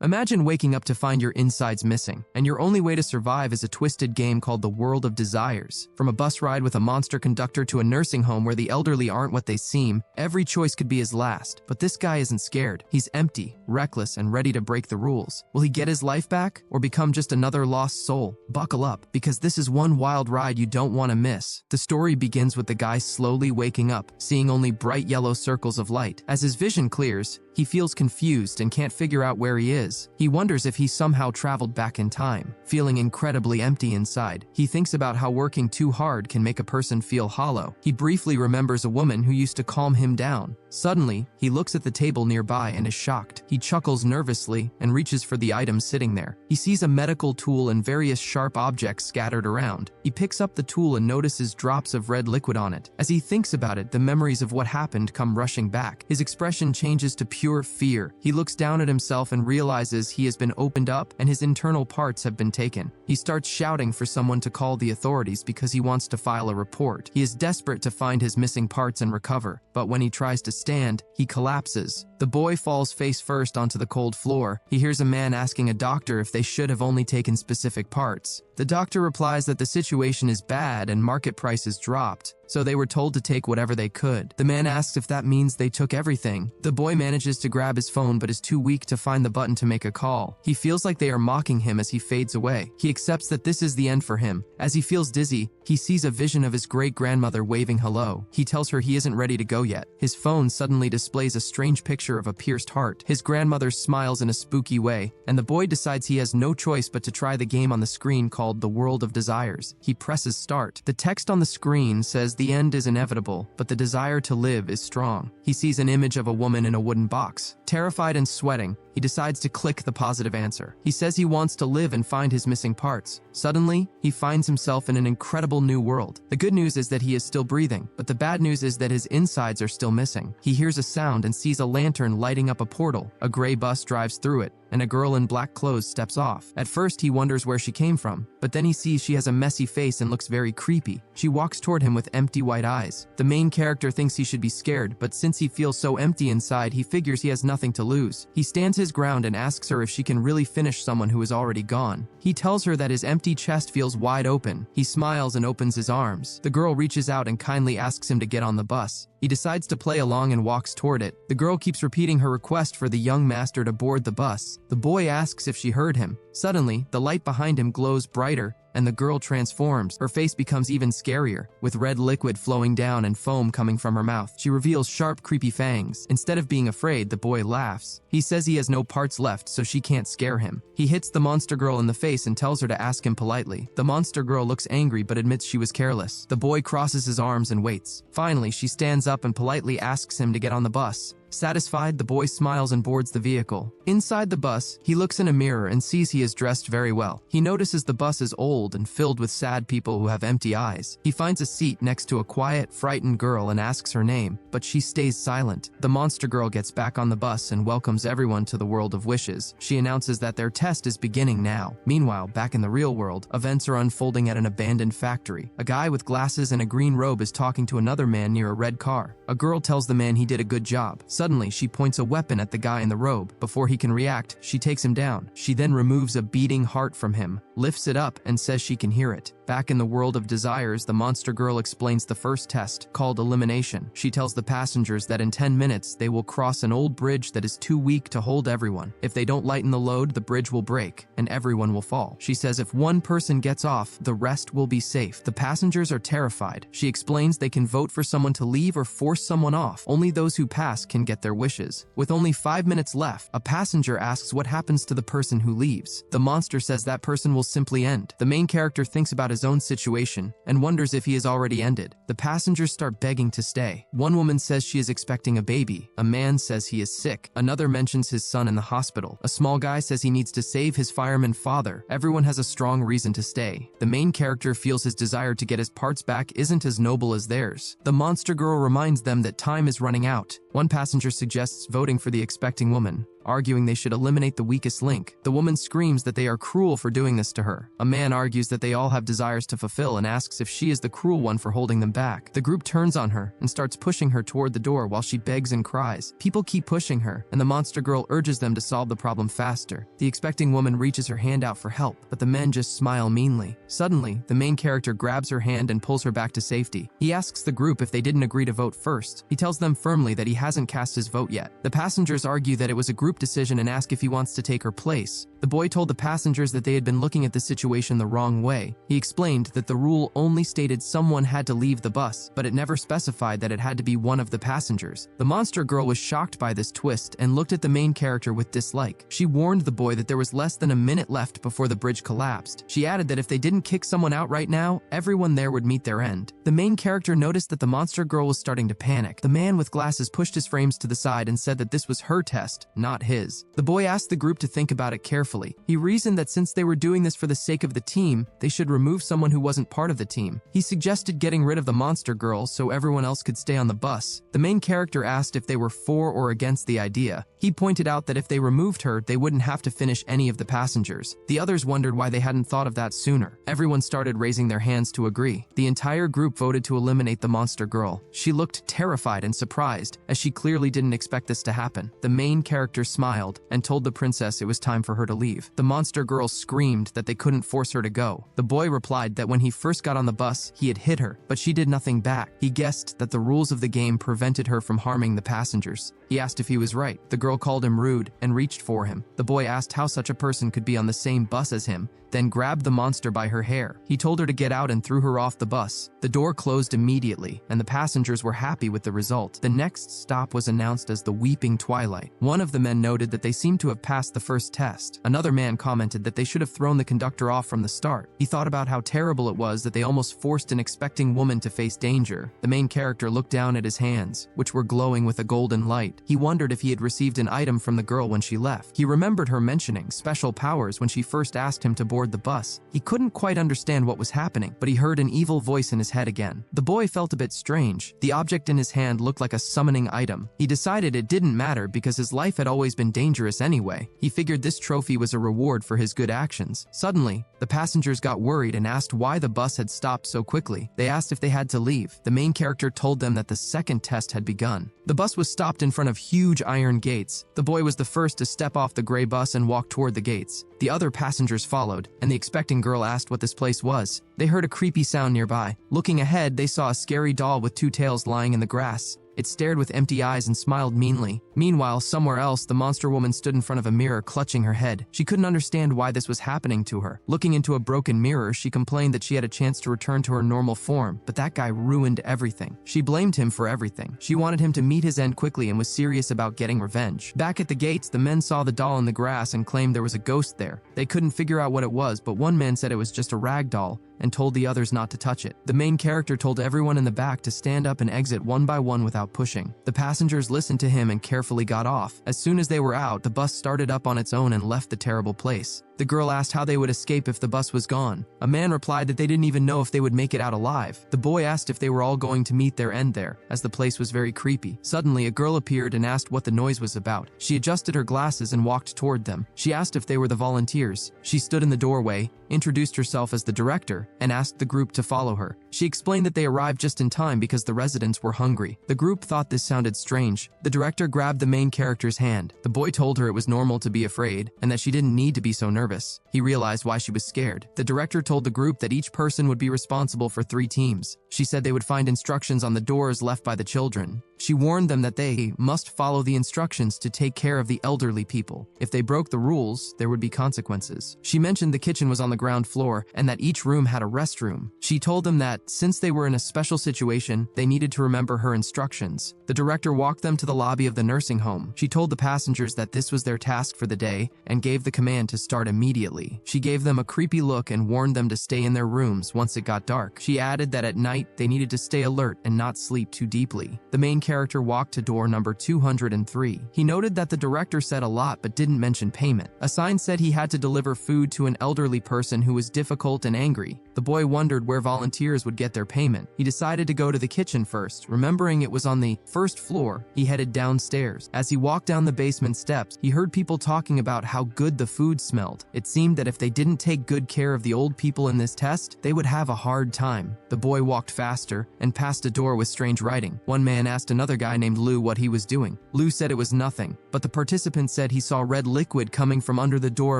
Imagine waking up to find your insides missing, and your only way to survive is a twisted game called the World of Desires. From a bus ride with a monster conductor to a nursing home where the elderly aren't what they seem, every choice could be his last. But this guy isn't scared. He's empty, reckless, and ready to break the rules. Will he get his life back, or become just another lost soul? Buckle up, because this is one wild ride you don't want to miss. The story begins with the guy slowly waking up, seeing only bright yellow circles of light. As his vision clears, he feels confused and can't figure out where he is. He wonders if he somehow traveled back in time. Feeling incredibly empty inside, he thinks about how working too hard can make a person feel hollow. He briefly remembers a woman who used to calm him down. Suddenly, he looks at the table nearby and is shocked. He chuckles nervously and reaches for the items sitting there. He sees a medical tool and various sharp objects scattered around. He picks up the tool and notices drops of red liquid on it. As he thinks about it, the memories of what happened come rushing back. His expression changes to pure fear. He looks down at himself and realizes he has been opened up and his internal parts have been taken. He starts shouting for someone to call the authorities because he wants to file a report. He is desperate to find his missing parts and recover, but when he tries to stand, he collapses. The boy falls face first onto the cold floor. He hears a man asking a doctor if they should have only taken specific parts. The doctor replies that the situation is bad and market prices dropped, so they were told to take whatever they could. The man asks if that means they took everything. The boy manages to grab his phone but is too weak to find the button to make a call. He feels like they are mocking him as he fades away. He accepts that this is the end for him. As he feels dizzy, he sees a vision of his great-grandmother waving hello. He tells her he isn't ready to go yet. His phone suddenly displays a strange picture of a pierced heart. His grandmother smiles in a spooky way, and the boy decides he has no choice but to try the game on the screen called the World of Desires. He presses start. The text on the screen says the end is inevitable, but the desire to live is strong. He sees an image of a woman in a wooden box. Terrified and sweating, he decides to click the positive answer. He says he wants to live and find his missing parts. Suddenly, he finds himself in an incredible new world. The good news is that he is still breathing, but the bad news is that his insides are still missing. He hears a sound and sees a lantern lighting up a portal. A gray bus drives through it, and a girl in black clothes steps off. At first, he wonders where she came from, but then he sees she has a messy face and looks very creepy. She walks toward him with empty white eyes. The main character thinks he should be scared, but since he feels so empty inside, he figures he has nothing to lose. He stands his ground and asks her if she can really finish someone who is already gone. He tells her that his empty chest feels wide open. He smiles and opens his arms. The girl reaches out and kindly asks him to get on the bus. He decides to play along and walks toward it. The girl keeps repeating her request for the young master to board the bus. The boy asks if she heard him. Suddenly, the light behind him glows brighter, and the girl transforms. Her face becomes even scarier, with red liquid flowing down and foam coming from her mouth. She reveals sharp, creepy fangs. Instead of being afraid, the boy laughs. He says he has no parts left, so she can't scare him. He hits the monster girl in the face and tells her to ask him politely. The monster girl looks angry but admits she was careless. The boy crosses his arms and waits. Finally, she stands up and politely asks him to get on the bus. Satisfied, the boy smiles and boards the vehicle. Inside the bus, he looks in a mirror and sees he is dressed very well. He notices the bus is old and filled with sad people who have empty eyes. He finds a seat next to a quiet, frightened girl and asks her name, but she stays silent. The monster girl gets back on the bus and welcomes everyone to the world of wishes. She announces that their test is beginning now. Meanwhile, back in the real world, events are unfolding at an abandoned factory. A guy with glasses and a green robe is talking to another man near a red car. A girl tells the man he did a good job. Suddenly, she points a weapon at the guy in the robe. Before he can react, she takes him down. She then removes a beating heart from him, lifts it up, and says she can hear it. Back in the world of desires, the monster girl explains the first test, called elimination. She tells the passengers that in 10 minutes, they will cross an old bridge that is too weak to hold everyone. If they don't lighten the load, the bridge will break, and everyone will fall. She says if one person gets off, the rest will be safe. The passengers are terrified. She explains they can vote for someone to leave or force someone off. Only those who pass can get their wishes. With only 5 minutes left, a passenger asks what happens to the person who leaves. The monster says that person will simply end. The main character thinks about his own situation and wonders if he has already ended. The passengers start begging to stay. One woman says she is expecting a baby. A man says he is sick. Another mentions his son in the hospital. A small guy says he needs to save his fireman father. Everyone has a strong reason to stay. The main character feels his desire to get his parts back isn't as noble as theirs. The monster girl reminds them that time is running out. One passenger suggests voting for the expecting woman. arguing they should eliminate the weakest link. The woman screams that they are cruel for doing this to her. A man argues that they all have desires to fulfill and asks if she is the cruel one for holding them back. The group turns on her and starts pushing her toward the door while she begs and cries. People keep pushing her, and the monster girl urges them to solve the problem faster. The expecting woman reaches her hand out for help, but the men just smile meanly. Suddenly, the main character grabs her hand and pulls her back to safety. He asks the group if they didn't agree to vote first. He tells them firmly that he hasn't cast his vote yet. The passengers argue that it was a group decision and ask if he wants to take her place. The boy told the passengers that they had been looking at the situation the wrong way. He explained that the rule only stated someone had to leave the bus, but it never specified that it had to be one of the passengers. The monster girl was shocked by this twist and looked at the main character with dislike. She warned the boy that there was less than a minute left before the bridge collapsed. She added that if they didn't kick someone out right now, everyone there would meet their end. The main character noticed that the monster girl was starting to panic. The man with glasses pushed his frames to the side and said that this was her test, not his. The boy asked the group to think about it carefully. He reasoned that since they were doing this for the sake of the team, they should remove someone who wasn't part of the team. He suggested getting rid of the monster girl so everyone else could stay on the bus. The main character asked if they were for or against the idea. He pointed out that if they removed her, they wouldn't have to finish any of the passengers. The others wondered why they hadn't thought of that sooner. Everyone started raising their hands to agree. The entire group voted to eliminate the monster girl. She looked terrified and surprised, as she clearly didn't expect this to happen. The main character smiled and told the princess it was time for her to leave. The monster girl screamed that they couldn't force her to go. The boy replied that when he first got on the bus, he had hit her, but she did nothing back. He guessed that the rules of the game prevented her from harming the passengers. He asked if he was right. The girl called him rude and reached for him. The boy asked how such a person could be on the same bus as him, then grabbed the monster by her hair. He told her to get out and threw her off the bus. The door closed immediately, and the passengers were happy with the result. The next stop was announced as the Weeping Twilight. One of the men noted that they seemed to have passed the first test. Another man commented that they should have thrown the conductor off from the start. He thought about how terrible it was that they almost forced an expecting woman to face danger. The main character looked down at his hands, which were glowing with a golden light. He wondered if he had received an item from the girl when she left. He remembered her mentioning special powers when she first asked him to board the bus. He couldn't quite understand what was happening, but he heard an evil voice in his head again. The boy felt a bit strange. The object in his hand looked like a summoning item. He decided it didn't matter because his life had always been dangerous anyway. He figured this trophy was a reward for his good actions. Suddenly, the passengers got worried and asked why the bus had stopped so quickly. They asked if they had to leave. The main character told them that the second test had begun. The bus was stopped in front of huge iron gates. The boy was the first to step off the gray bus and walk toward the gates. The other passengers followed, and the expecting girl asked what this place was. They heard a creepy sound nearby. Looking ahead, they saw a scary doll with two tails lying in the grass. It stared with empty eyes and smiled meanly. Meanwhile, somewhere else, the monster woman stood in front of a mirror, clutching her head. She couldn't understand why this was happening to her. Looking into a broken mirror, she complained that she had a chance to return to her normal form, but that guy ruined everything. She blamed him for everything. She wanted him to meet his end quickly and was serious about getting revenge. Back at the gates, the men saw the doll in the grass and claimed there was a ghost there. They couldn't figure out what it was, but one man said it was just a rag doll and told the others not to touch it. The main character told everyone in the back to stand up and exit one by one without pushing. The passengers listened to him and carefully got off. As soon as they were out, the bus started up on its own and left the terrible place. The girl asked how they would escape if the bus was gone. A man replied that they didn't even know if they would make it out alive. The boy asked if they were all going to meet their end there, as the place was very creepy. Suddenly, a girl appeared and asked what the noise was about. She adjusted her glasses and walked toward them. She asked if they were the volunteers. She stood in the doorway, introduced herself as the director, and asked the group to follow her. She explained that they arrived just in time because the residents were hungry. The group thought this sounded strange. The director grabbed the main character's hand. The boy told her it was normal to be afraid and that she didn't need to be so nervous. He realized why she was scared. The director told the group that each person would be responsible for 3 teams. She said they would find instructions on the doors left by the children. She warned them that they must follow the instructions to take care of the elderly people. If they broke the rules, there would be consequences. She mentioned the kitchen was on the ground floor and that each room had a restroom. She told them that since they were in a special situation, they needed to remember her instructions. The director walked them to the lobby of the nursing home. She told the passengers that this was their task for the day and gave the command to start immediately. She gave them a creepy look and warned them to stay in their rooms once it got dark. She added that at night, they needed to stay alert and not sleep too deeply. The main character walked to door number 203. He noted that the director said a lot but didn't mention payment. A sign said he had to deliver food to an elderly person who was difficult and angry. The The boy wondered where volunteers would get their payment. He decided to go to the kitchen first. Remembering it was on the first floor, he headed downstairs. As he walked down the basement steps, he heard people talking about how good the food smelled. It seemed that if they didn't take good care of the old people in this test, they would have a hard time. The boy walked faster and passed a door with strange writing. One man asked another guy named Lou what he was doing. Lou said it was nothing, but the participant said he saw red liquid coming from under the door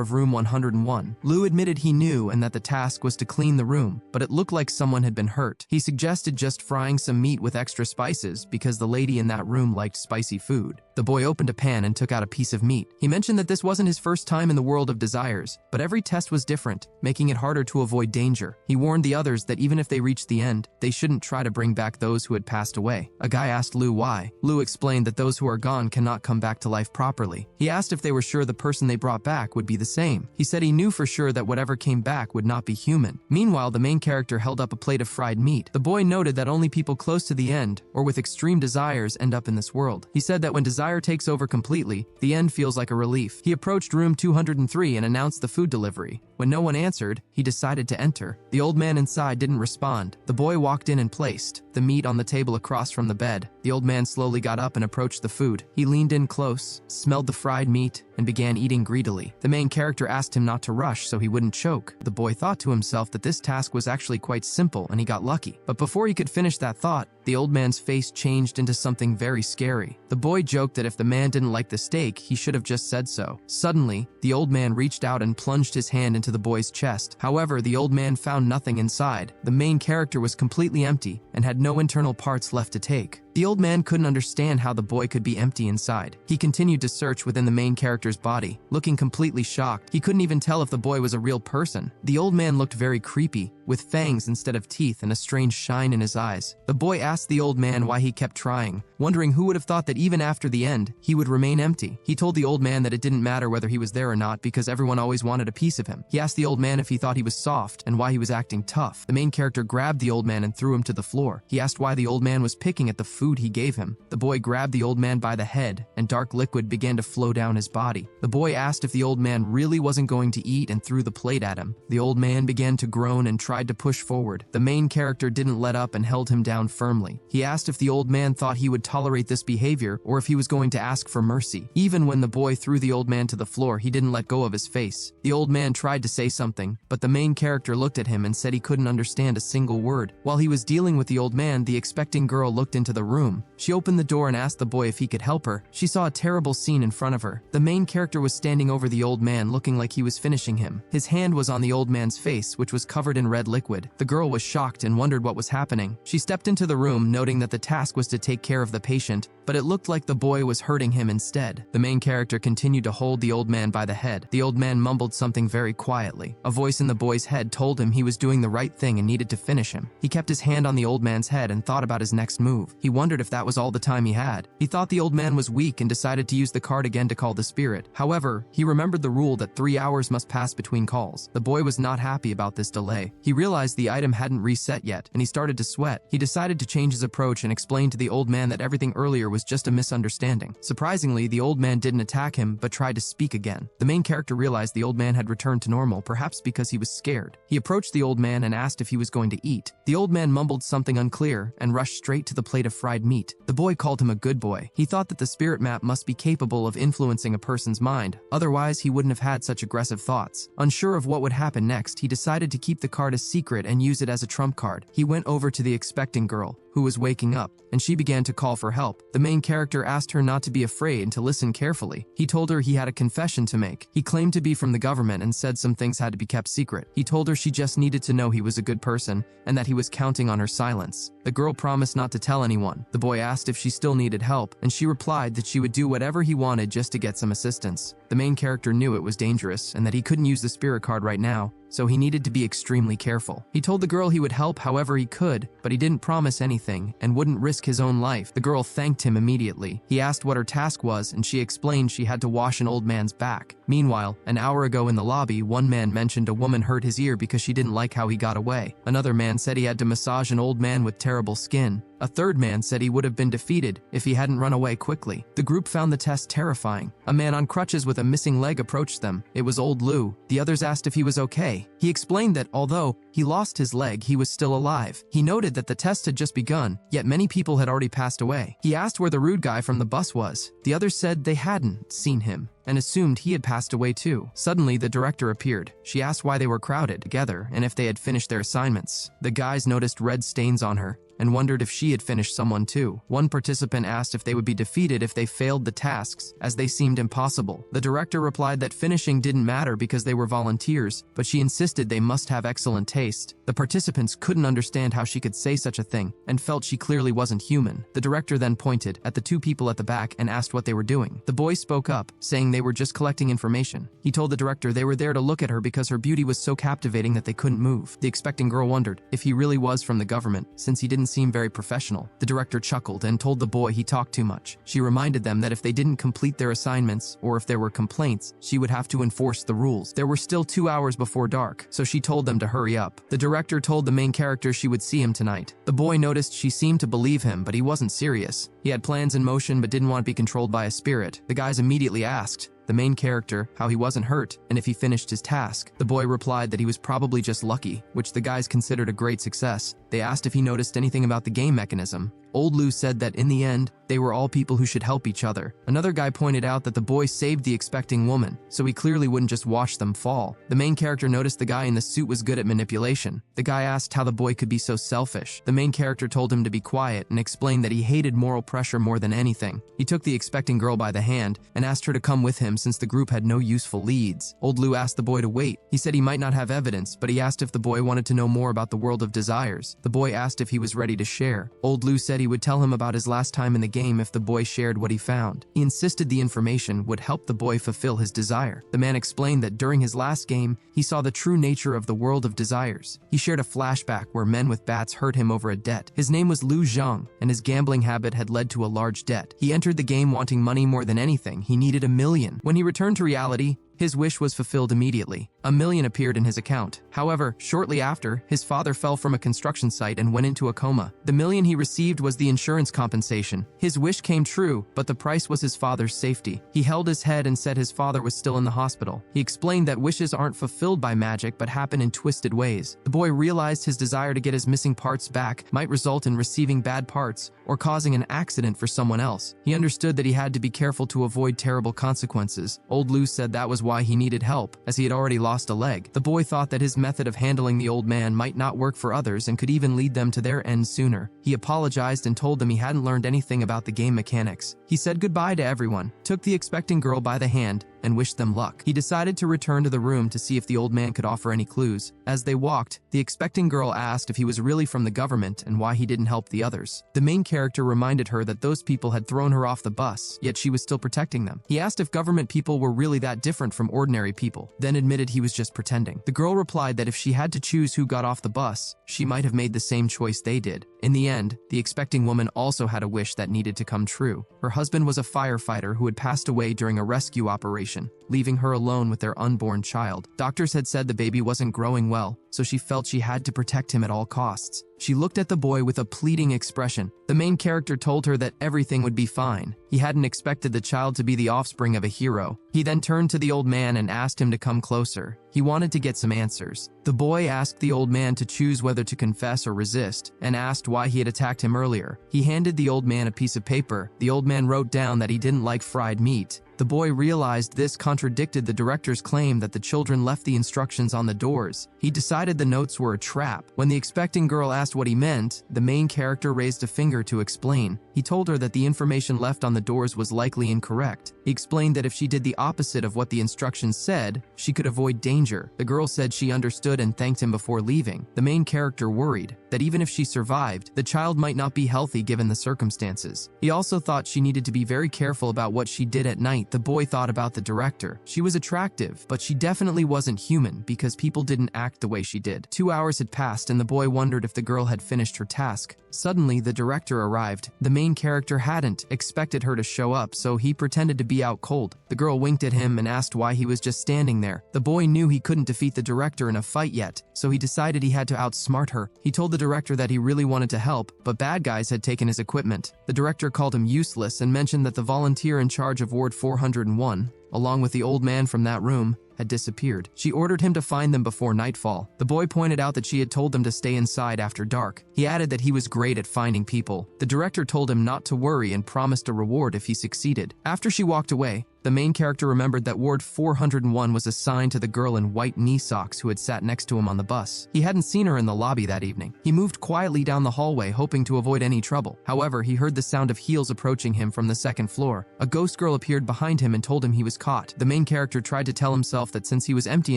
of room 101. Lou admitted he knew and that the task was to clean the room, but it looked like someone had been hurt. He suggested just frying some meat with extra spices because the lady in that room liked spicy food. The boy opened a pan and took out a piece of meat. He mentioned that this wasn't his first time in the world of desires, but every test was different, making it harder to avoid danger. He warned the others that even if they reached the end, they shouldn't try to bring back those who had passed away. A guy asked Lou why. Lou explained that those who are gone cannot come back to life properly. He asked if they were sure the person they brought back would be the same. He said he knew for sure that whatever came back would not be human. Meanwhile, the main character held up a plate of fried meat. The boy noted that only people close to the end, or with extreme desires, end up in this world. He said that when desire takes over completely, the end feels like a relief. He approached room 203 and announced the food delivery. When no one answered, he decided to enter. The old man inside didn't respond. The boy walked in and placed the meat on the table across from the bed. The old man slowly got up and approached the food. He leaned in close, smelled the fried meat, and began eating greedily. The main character asked him not to rush so he wouldn't choke. The boy thought to himself that this task was actually quite simple and he got lucky. But before he could finish that thought, the old man's face changed into something very scary. The boy joked that if the man didn't like the steak, he should have just said so. Suddenly, the old man reached out and plunged his hand into the boy's chest. However, the old man found nothing inside. The main character was completely empty and had no internal parts left to take. The old man couldn't understand how the boy could be empty inside. He continued to search within the main character's body, looking completely shocked. He couldn't even tell if the boy was a real person. The old man looked very creepy, with fangs instead of teeth and a strange shine in his eyes. The boy asked the old man why he kept trying, wondering who would have thought that even after the end, he would remain empty. He told the old man that it didn't matter whether he was there or not because everyone always wanted a piece of him. He asked the old man if he thought he was soft and why he was acting tough. The main character grabbed the old man and threw him to the floor. He asked why the old man was picking at the food he gave him. The boy grabbed the old man by the head and dark liquid began to flow down his body. The boy asked if the old man really wasn't going to eat and threw the plate at him. The old man began to groan and tried to push forward. The main character didn't let up and held him down firmly. He asked if the old man thought he would tolerate this behavior or if he was going to ask for mercy. Even when the boy threw the old man to the floor, he didn't let go of his face. The old man tried to say something, but the main character looked at him and said he couldn't understand a single word. While he was dealing with the old man, the expecting girl looked into the room. She opened the door and asked the boy if he could help her. She saw a terrible scene in front of her. The main character was standing over the old man looking like he was finishing him. His hand was on the old man's face, which was covered in red liquid. The girl was shocked and wondered what was happening. She stepped into the room, noting that the task was to take care of the patient, but it looked like the boy was hurting him instead. The main character continued to hold the old man by the head. The old man mumbled something very quietly. A voice in the boy's head told him he was doing the right thing and needed to finish him. He kept his hand on the old man's head and thought about his next move. He wondered if that was all the time he had. He thought the old man was weak and decided to use the card again to call the spirit. However, he remembered the rule that 3 hours must pass between calls. The boy was not happy about this delay. He realized the item hadn't reset yet, and he started to sweat. He decided to change his approach and explain to the old man that everything earlier was just a misunderstanding. Surprisingly, the old man didn't attack him, but tried to speak again. The main character realized the old man had returned to normal, perhaps because he was scared. He approached the old man and asked if he was going to eat. The old man mumbled something unclear and rushed straight to the plate of fried meat. The boy called him a good boy. He thought that the spirit map must be capable of influencing a person's mind, otherwise he wouldn't have had such aggressive thoughts. Unsure of what would happen next, he decided to keep the card a secret and use it as a trump card. He went over to the expecting girl, who was waking up, and she began to call for help. The main character asked her not to be afraid and to listen carefully. He told her he had a confession to make. He claimed to be from the government and said some things had to be kept secret. He told her she just needed to know he was a good person and that he was counting on her silence. The girl promised not to tell anyone. The boy asked if she still needed help, and she replied that she would do whatever he wanted just to get some assistance. The main character knew it was dangerous and that he couldn't use the spirit card right now, so he needed to be extremely careful. He told the girl he would help however he could, but he didn't promise anything and wouldn't risk his own life. The girl thanked him immediately. He asked what her task was, and she explained she had to wash an old man's back. Meanwhile, an hour ago in the lobby, one man mentioned a woman hurt his ear because she didn't like how he got away. Another man said he had to massage an old man with terrible skin. A third man said he would have been defeated if he hadn't run away quickly. The group found the test terrifying. A man on crutches with a missing leg approached them. It was old Lou. The others asked if he was okay. He explained that although he lost his leg, he was still alive. He noted that the test had just begun, yet many people had already passed away. He asked where the rude guy from the bus was. The others said they hadn't seen him and assumed he had passed away too. Suddenly, the director appeared. She asked why they were crowded together and if they had finished their assignments. The guys noticed red stains on her and wondered if she had finished someone too. One participant asked if they would be defeated if they failed the tasks, as they seemed impossible. The director replied that finishing didn't matter because they were volunteers, but she insisted they must have excellent taste. The participants couldn't understand how she could say such a thing and felt she clearly wasn't human. The director then pointed at the two people at the back and asked what they were doing. The boys spoke up, saying they were just collecting information. He told the director they were there to look at her because her beauty was so captivating that they couldn't move. The expecting girl wondered if he really was from the government, since he didn't seem very professional. The director chuckled and told the boy he talked too much. She reminded them that if they didn't complete their assignments or if there were complaints, she would have to enforce the rules. There were still 2 hours before dark, so she told them to hurry up. The director told the main character she would see him tonight. The boy noticed she seemed to believe him, but he wasn't serious. He had plans in motion but didn't want to be controlled by a spirit. The guys immediately asked the main character how he wasn't hurt and if he finished his task. The boy replied that he was probably just lucky, which the guys considered a great success. They asked if he noticed anything about the game mechanism. Old Lou said that in the end, they were all people who should help each other. Another guy pointed out that the boy saved the expecting woman, so he clearly wouldn't just watch them fall. The main character noticed the guy in the suit was good at manipulation. The guy asked how the boy could be so selfish. The main character told him to be quiet and explained that he hated moral pressure more than anything. He took the expecting girl by the hand and asked her to come with him since the group had no useful leads. Old Lou asked the boy to wait. He said he might not have evidence, but he asked if the boy wanted to know more about the world of desires. The boy asked if he was ready to share. Old Lou said he would tell him about his last time in the game if the boy shared what he found. He insisted the information would help the boy fulfill his desire. The man explained that during his last game, he saw the true nature of the world of desires. He shared a flashback where men with bats hurt him over a debt. His name was Lu Zhang, and his gambling habit had led to a large debt. He entered the game wanting money more than anything. He needed $1 million. When he returned to reality, his wish was fulfilled immediately. $1 million appeared in his account. However, shortly after, his father fell from a construction site and went into a coma. The $1 million he received was the insurance compensation. His wish came true, but the price was his father's safety. He held his head and said his father was still in the hospital. He explained that wishes aren't fulfilled by magic but happen in twisted ways. The boy realized his desire to get his missing parts back might result in receiving bad parts or causing an accident for someone else. He understood that he had to be careful to avoid terrible consequences. Old Lou said that was why he needed help, as he had already lost a leg. The boy thought that his method of handling the old man might not work for others and could even lead them to their end sooner. He apologized and told them he hadn't learned anything about the game mechanics. He said goodbye to everyone, took the expecting girl by the hand, and wished them luck. He decided to return to the room to see if the old man could offer any clues. As they walked, the expecting girl asked if he was really from the government and why he didn't help the others. The main character reminded her that those people had thrown her off the bus, yet she was still protecting them. He asked if government people were really that different from ordinary people, then admitted he was just pretending. The girl replied that if she had to choose who got off the bus, she might have made the same choice they did. In the end, the expecting woman also had a wish that needed to come true. Her husband was a firefighter who had passed away during a rescue operation, leaving her alone with their unborn child. Doctors had said the baby wasn't growing well, so she felt she had to protect him at all costs. She looked at the boy with a pleading expression. The main character told her that everything would be fine. He hadn't expected the child to be the offspring of a hero. He then turned to the old man and asked him to come closer. He wanted to get some answers. The boy asked the old man to choose whether to confess or resist, and asked why he had attacked him earlier. He handed the old man a piece of paper. The old man wrote down that he didn't like fried meat. The boy realized this contradicted the director's claim that the children left the instructions on the doors. He decided the notes were a trap. When the expecting girl asked what he meant, the main character raised a finger to explain. He told her that the information left on the doors was likely incorrect. He explained that if she did the opposite of what the instructions said, she could avoid danger. The girl said she understood and thanked him before leaving. The main character worried that even if she survived, the child might not be healthy given the circumstances. He also thought she needed to be very careful about what she did at night. The boy thought about the director. She was attractive, but she definitely wasn't human because people didn't act the way she did. 2 hours had passed and the boy wondered if the girl had finished her task. Suddenly, the director arrived. The main character hadn't expected her to show up, so he pretended to be out cold. The girl winked at him and asked why he was just standing there. The boy knew he couldn't defeat the director in a fight yet, so he decided he had to outsmart her. He told the director that he really wanted to help, but bad guys had taken his equipment. The director called him useless and mentioned that the volunteer in charge of Ward 401, along with the old man from that room, had disappeared. She ordered him to find them before nightfall. The boy pointed out that she had told them to stay inside after dark. He added that he was great at finding people. The director told him not to worry and promised a reward if he succeeded. After she walked away, the main character remembered that Ward 401 was assigned to the girl in white knee socks who had sat next to him on the bus. He hadn't seen her in the lobby that evening. He moved quietly down the hallway, hoping to avoid any trouble. However, he heard the sound of heels approaching him from the second floor. A ghost girl appeared behind him and told him he was caught. The main character tried to tell himself that since he was empty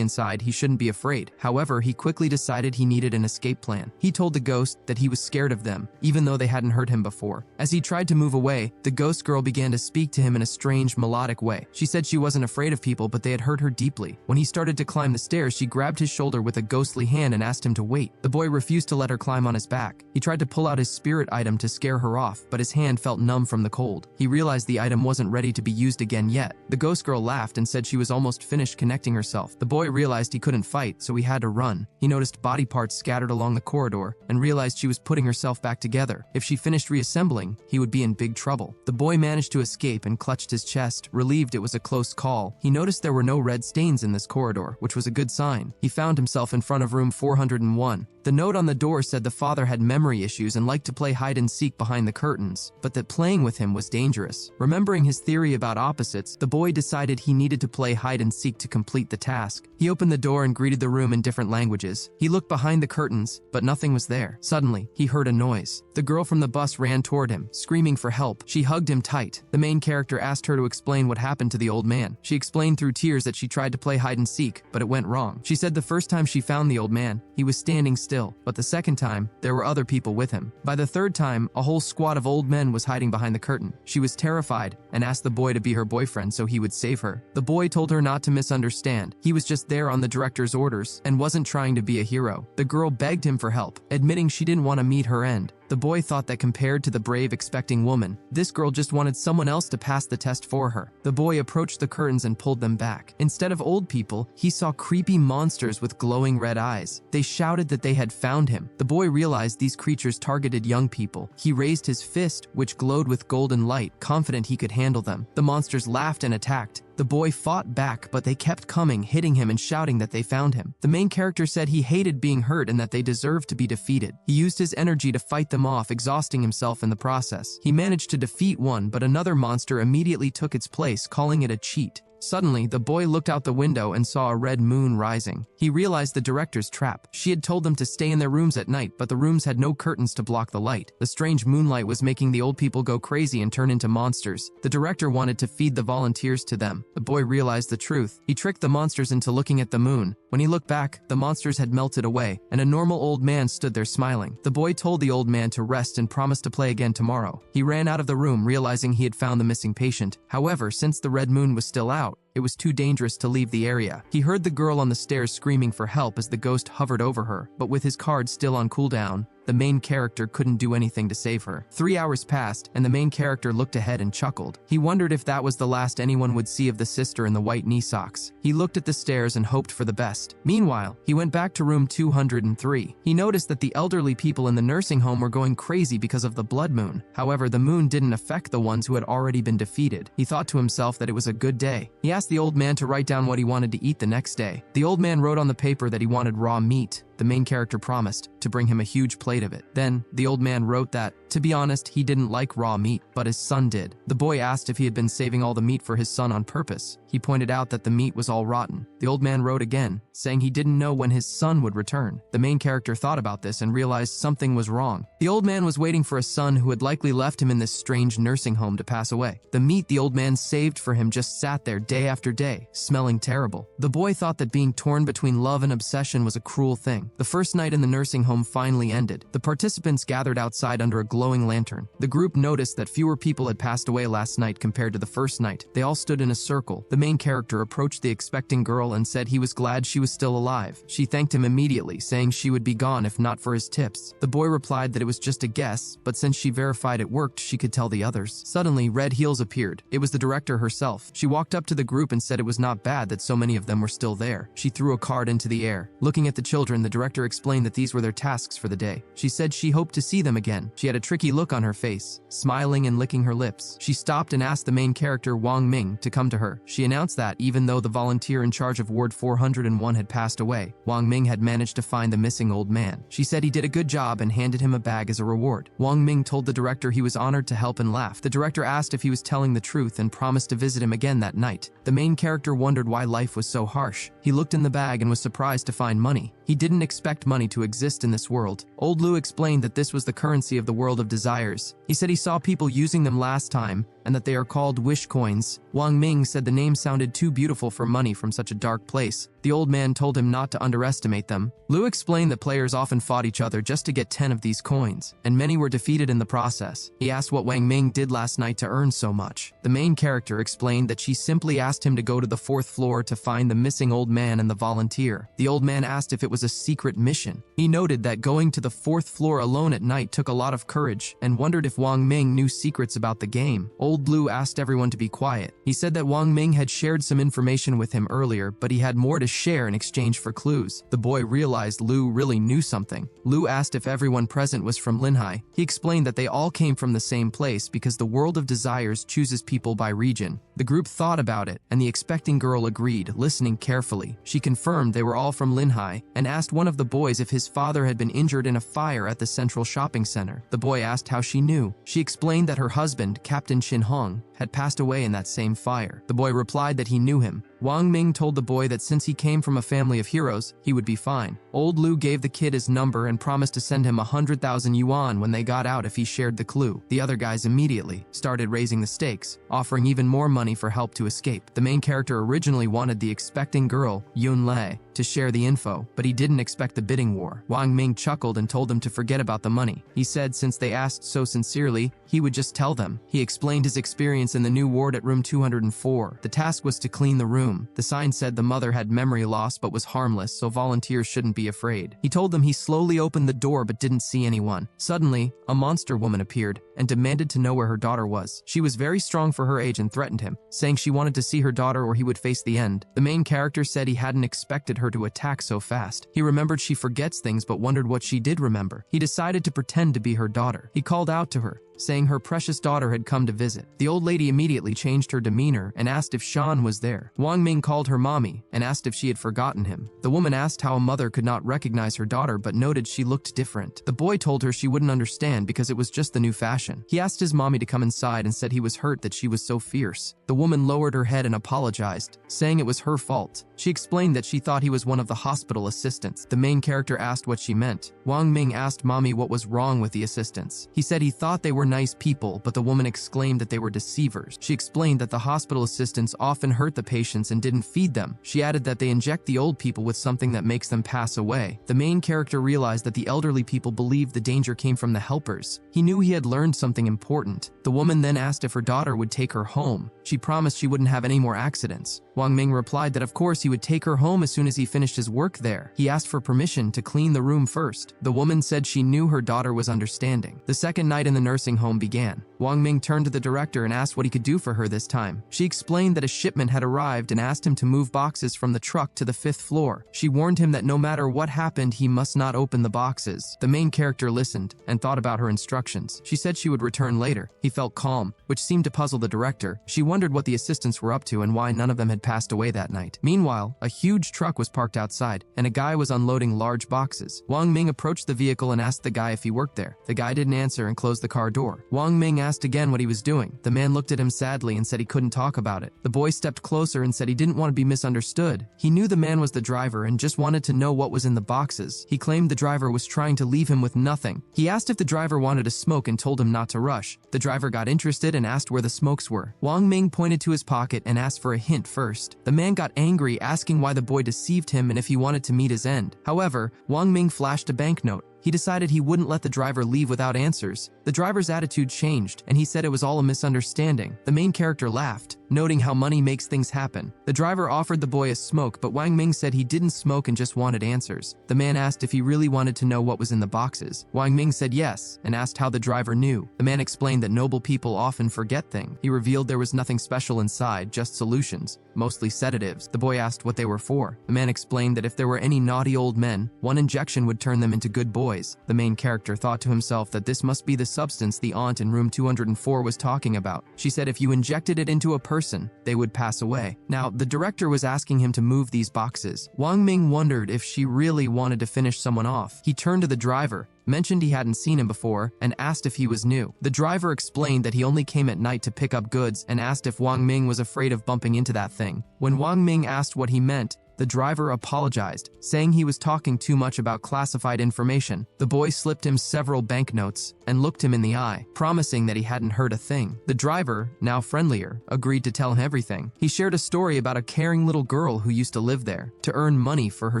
inside, he shouldn't be afraid. However, he quickly decided he needed an escape plan. He told the ghost that he was scared of them, even though they hadn't hurt him before. As he tried to move away, the ghost girl began to speak to him in a strange, melodic way. She said she wasn't afraid of people, but they had hurt her deeply. When he started to climb the stairs, she grabbed his shoulder with a ghostly hand and asked him to wait. The boy refused to let her climb on his back. He tried to pull out his spirit item to scare her off, but his hand felt numb from the cold. He realized the item wasn't ready to be used again yet. The ghost girl laughed and said she was almost finished connecting herself. The boy realized he couldn't fight, so he had to run. He noticed body parts scattered along the corridor and realized she was putting herself back together. If she finished reassembling, he would be in big trouble. The boy managed to escape and clutched his chest, relieved it was a close call. He noticed there were no red stains in this corridor, which was a good sign. He found himself in front of room 401. The note on the door said the father had memory issues and liked to play hide and seek behind the curtains, but that playing with him was dangerous. Remembering his theory about opposites, the boy decided he needed to play hide and seek to complete the task. He opened the door and greeted the room in different languages. He looked behind the curtains, but nothing was there. Suddenly, he heard a noise. The girl from the bus ran toward him, screaming for help. She hugged him tight. The main character asked her to explain what happened to the old man. She explained through tears that she tried to play hide and seek, but it went wrong. She said the first time she found the old man, he was standing still, but the second time, there were other people with him. By the third time, a whole squad of old men was hiding behind the curtain. She was terrified and asked the boy to be her boyfriend so he would save her. The boy told her not to misunderstand. He was just there on the director's orders and wasn't trying to be a hero. The girl begged him for help, admitting she didn't want to meet her end. The boy thought that compared to the brave, expecting woman, this girl just wanted someone else to pass the test for her. The boy approached the curtains and pulled them back. Instead of old people, he saw creepy monsters with glowing red eyes. They shouted that they had found him. The boy realized these creatures targeted young people. He raised his fist, which glowed with golden light, confident he could handle them. The monsters laughed and attacked. The boy fought back, but they kept coming, hitting him and shouting that they found him. The main character said he hated being hurt and that they deserved to be defeated. He used his energy to fight them off, exhausting himself in the process. He managed to defeat one, but another monster immediately took its place, calling it a cheat. Suddenly, the boy looked out the window and saw a red moon rising. He realized the director's trap. She had told them to stay in their rooms at night, but the rooms had no curtains to block the light. The strange moonlight was making the old people go crazy and turn into monsters. The director wanted to feed the volunteers to them. The boy realized the truth. He tricked the monsters into looking at the moon. When he looked back, the monsters had melted away, and a normal old man stood there smiling. The boy told the old man to rest and promised to play again tomorrow. He ran out of the room, realizing he had found the missing patient. However, since the red moon was still out, it was too dangerous to leave the area. He heard the girl on the stairs screaming for help as the ghost hovered over her, but with his card still on cooldown, the main character couldn't do anything to save her. 3 hours passed, and the main character looked ahead and chuckled. He wondered if that was the last anyone would see of the sister in the white knee socks. He looked at the stairs and hoped for the best. Meanwhile, he went back to room 203. He noticed that the elderly people in the nursing home were going crazy because of the blood moon. However, the moon didn't affect the ones who had already been defeated. He thought to himself that it was a good day. He asked the old man to write down what he wanted to eat the next day. The old man wrote on the paper that he wanted raw meat. The main character promised to bring him a huge plate of it. Then, the old man wrote that, to be honest, he didn't like raw meat, but his son did. The boy asked if he had been saving all the meat for his son on purpose. He pointed out that the meat was all rotten. The old man wrote again, saying he didn't know when his son would return. The main character thought about this and realized something was wrong. The old man was waiting for a son who had likely left him in this strange nursing home to pass away. The meat the old man saved for him just sat there day after day, smelling terrible. The boy thought that being torn between love and obsession was a cruel thing. The first night in the nursing home finally ended. The participants gathered outside under a glowing lantern. The group noticed that fewer people had passed away last night compared to the first night. They all stood in a circle. The main character approached the expecting girl and said he was glad she was still alive. She thanked him immediately, saying she would be gone if not for his tips. The boy replied that it was just a guess, but since she verified it worked, she could tell the others. Suddenly, Red Heels appeared. It was the director herself. She walked up to the group and said it was not bad that so many of them were still there. She threw a card into the air. Looking at the children, the director explained that these were their tasks for the day. She said she hoped to see them again. She had a tricky look on her face, smiling and licking her lips. She stopped and asked the main character, Wang Ming, to come to her. She announced that, even though the volunteer in charge of Ward 401 had passed away, Wang Ming had managed to find the missing old man. She said he did a good job and handed him a bag as a reward. Wang Ming told the director he was honored to help and laughed. The director asked if he was telling the truth and promised to visit him again that night. The main character wondered why life was so harsh. He looked in the bag and was surprised to find money. He didn't expect money to exist in this world. Old Lu explained that this was the currency of the world of desires. He said he saw people using them last time and that they are called wish coins. Wang Ming said the name sounded too beautiful for money from such a dark place. The old man told him not to underestimate them. Lu explained that players often fought each other just to get 10 of these coins, and many were defeated in the process. He asked what Wang Ming did last night to earn so much. The main character explained that she simply asked him to go to the 4th floor to find the missing old man and the volunteer. The old man asked if it was a secret mission. He noted that going to the 4th floor alone at night took a lot of courage and wondered if Wang Ming knew secrets about the game. Old Lu asked everyone to be quiet. He said that Wang Ming had shared some information with him earlier, but he had more to share in exchange for clues. The boy realized Lu really knew something. Lu asked if everyone present was from Linhai. He explained that they all came from the same place because the world of desires chooses people by region. The group thought about it, and the expecting girl agreed, listening carefully. She confirmed they were all from Linhai and asked one of the boys if his father had been injured in a fire at the central shopping center. The boy asked how she knew. She explained that her husband, Captain Shin Hong, had passed away in that same fire. The boy replied that he knew him. Wang Ming told the boy that since he came from a family of heroes, he would be fine. Old Lu gave the kid his number and promised to send him 100,000 yuan when they got out if he shared the clue. The other guys immediately started raising the stakes, offering even more money for help to escape. The main character originally wanted the expecting girl, Yun Lei, to share the info, but he didn't expect the bidding war. Wang Ming chuckled and told them to forget about the money. He said since they asked so sincerely, he would just tell them. He explained his experience in the new ward at room 204. The task was to clean the room. The sign said the mother had memory loss but was harmless, so volunteers shouldn't be afraid. He told them he slowly opened the door but didn't see anyone. Suddenly, a monster woman appeared and demanded to know where her daughter was. She was very strong for her age and threatened him, saying she wanted to see her daughter or he would face the end. The main character said he hadn't expected her to attack so fast. He remembered she forgets things but wondered what she did remember. He decided to pretend to be her daughter. He called out to her, saying her precious daughter had come to visit. The old lady immediately changed her demeanor and asked if Shan was there. Wang Ming called her mommy and asked if she had forgotten him. The woman asked how a mother could not recognize her daughter but noted she looked different. The boy told her she wouldn't understand because it was just the new fashion. He asked his mommy to come inside and said he was hurt that she was so fierce. The woman lowered her head and apologized, saying it was her fault. She explained that she thought he was one of the hospital assistants. The main character asked what she meant. Wang Ming asked mommy what was wrong with the assistants. He said he thought they were nice people, but the woman exclaimed that they were deceivers. She explained that the hospital assistants often hurt the patients and didn't feed them. She added that they inject the old people with something that makes them pass away. The main character realized that the elderly people believed the danger came from the helpers. He knew he had learned something important. The woman then asked if her daughter would take her home. She promised she wouldn't have any more accidents. Wang Ming replied that of course he would take her home as soon as he finished his work there. He asked for permission to clean the room first. The woman said she knew her daughter was understanding. The second night in the nursing home began. Wang Ming turned to the director and asked what he could do for her this time. She explained that a shipment had arrived and asked him to move boxes from the truck to the 5th floor. She warned him that no matter what happened, he must not open the boxes. The main character listened and thought about her instructions. She said she would return later. He felt calm, which seemed to puzzle the director. She wondered what the assistants were up to and why none of them had passed away that night. Meanwhile, a huge truck was parked outside, and a guy was unloading large boxes. Wang Ming approached the vehicle and asked the guy if he worked there. The guy didn't answer and closed the car door. Wang Ming asked again what he was doing. The man looked at him sadly and said he couldn't talk about it. The boy stepped closer and said he didn't want to be misunderstood. He knew the man was the driver and just wanted to know what was in the boxes. He claimed the driver was trying to leave him with nothing. He asked if the driver wanted a smoke and told him not to rush. The driver got interested and asked where the smokes were. Wang Ming pointed to his pocket and asked for a hint first. The man got angry, asking why the boy deceived him and if he wanted to meet his end. However, Wang Ming flashed a banknote. He decided he wouldn't let the driver leave without answers, The driver's attitude changed, and he said it was all a misunderstanding. The main character laughed, noting how money makes things happen. The driver offered the boy a smoke, but Wang Ming said he didn't smoke and just wanted answers. The man asked if he really wanted to know what was in the boxes. Wang Ming said yes, and asked how the driver knew. The man explained that noble people often forget things. He revealed there was nothing special inside, just solutions, mostly sedatives. The boy asked what they were for. The man explained that if there were any naughty old men, one injection would turn them into good boys. The main character thought to himself that this must be the substance the aunt in room 204 was talking about. She said if you injected it into a person, they would pass away. Now, the director was asking him to move these boxes. Wang Ming wondered if she really wanted to finish someone off. He turned to the driver, mentioned he hadn't seen him before, and asked if he was new. The driver explained that he only came at night to pick up goods and asked if Wang Ming was afraid of bumping into that thing. When Wang Ming asked what he meant, the driver apologized, saying he was talking too much about classified information. The boy slipped him several banknotes and looked him in the eye, promising that he hadn't heard a thing. The driver, now friendlier, agreed to tell him everything. He shared a story about a caring little girl who used to live there. To earn money for her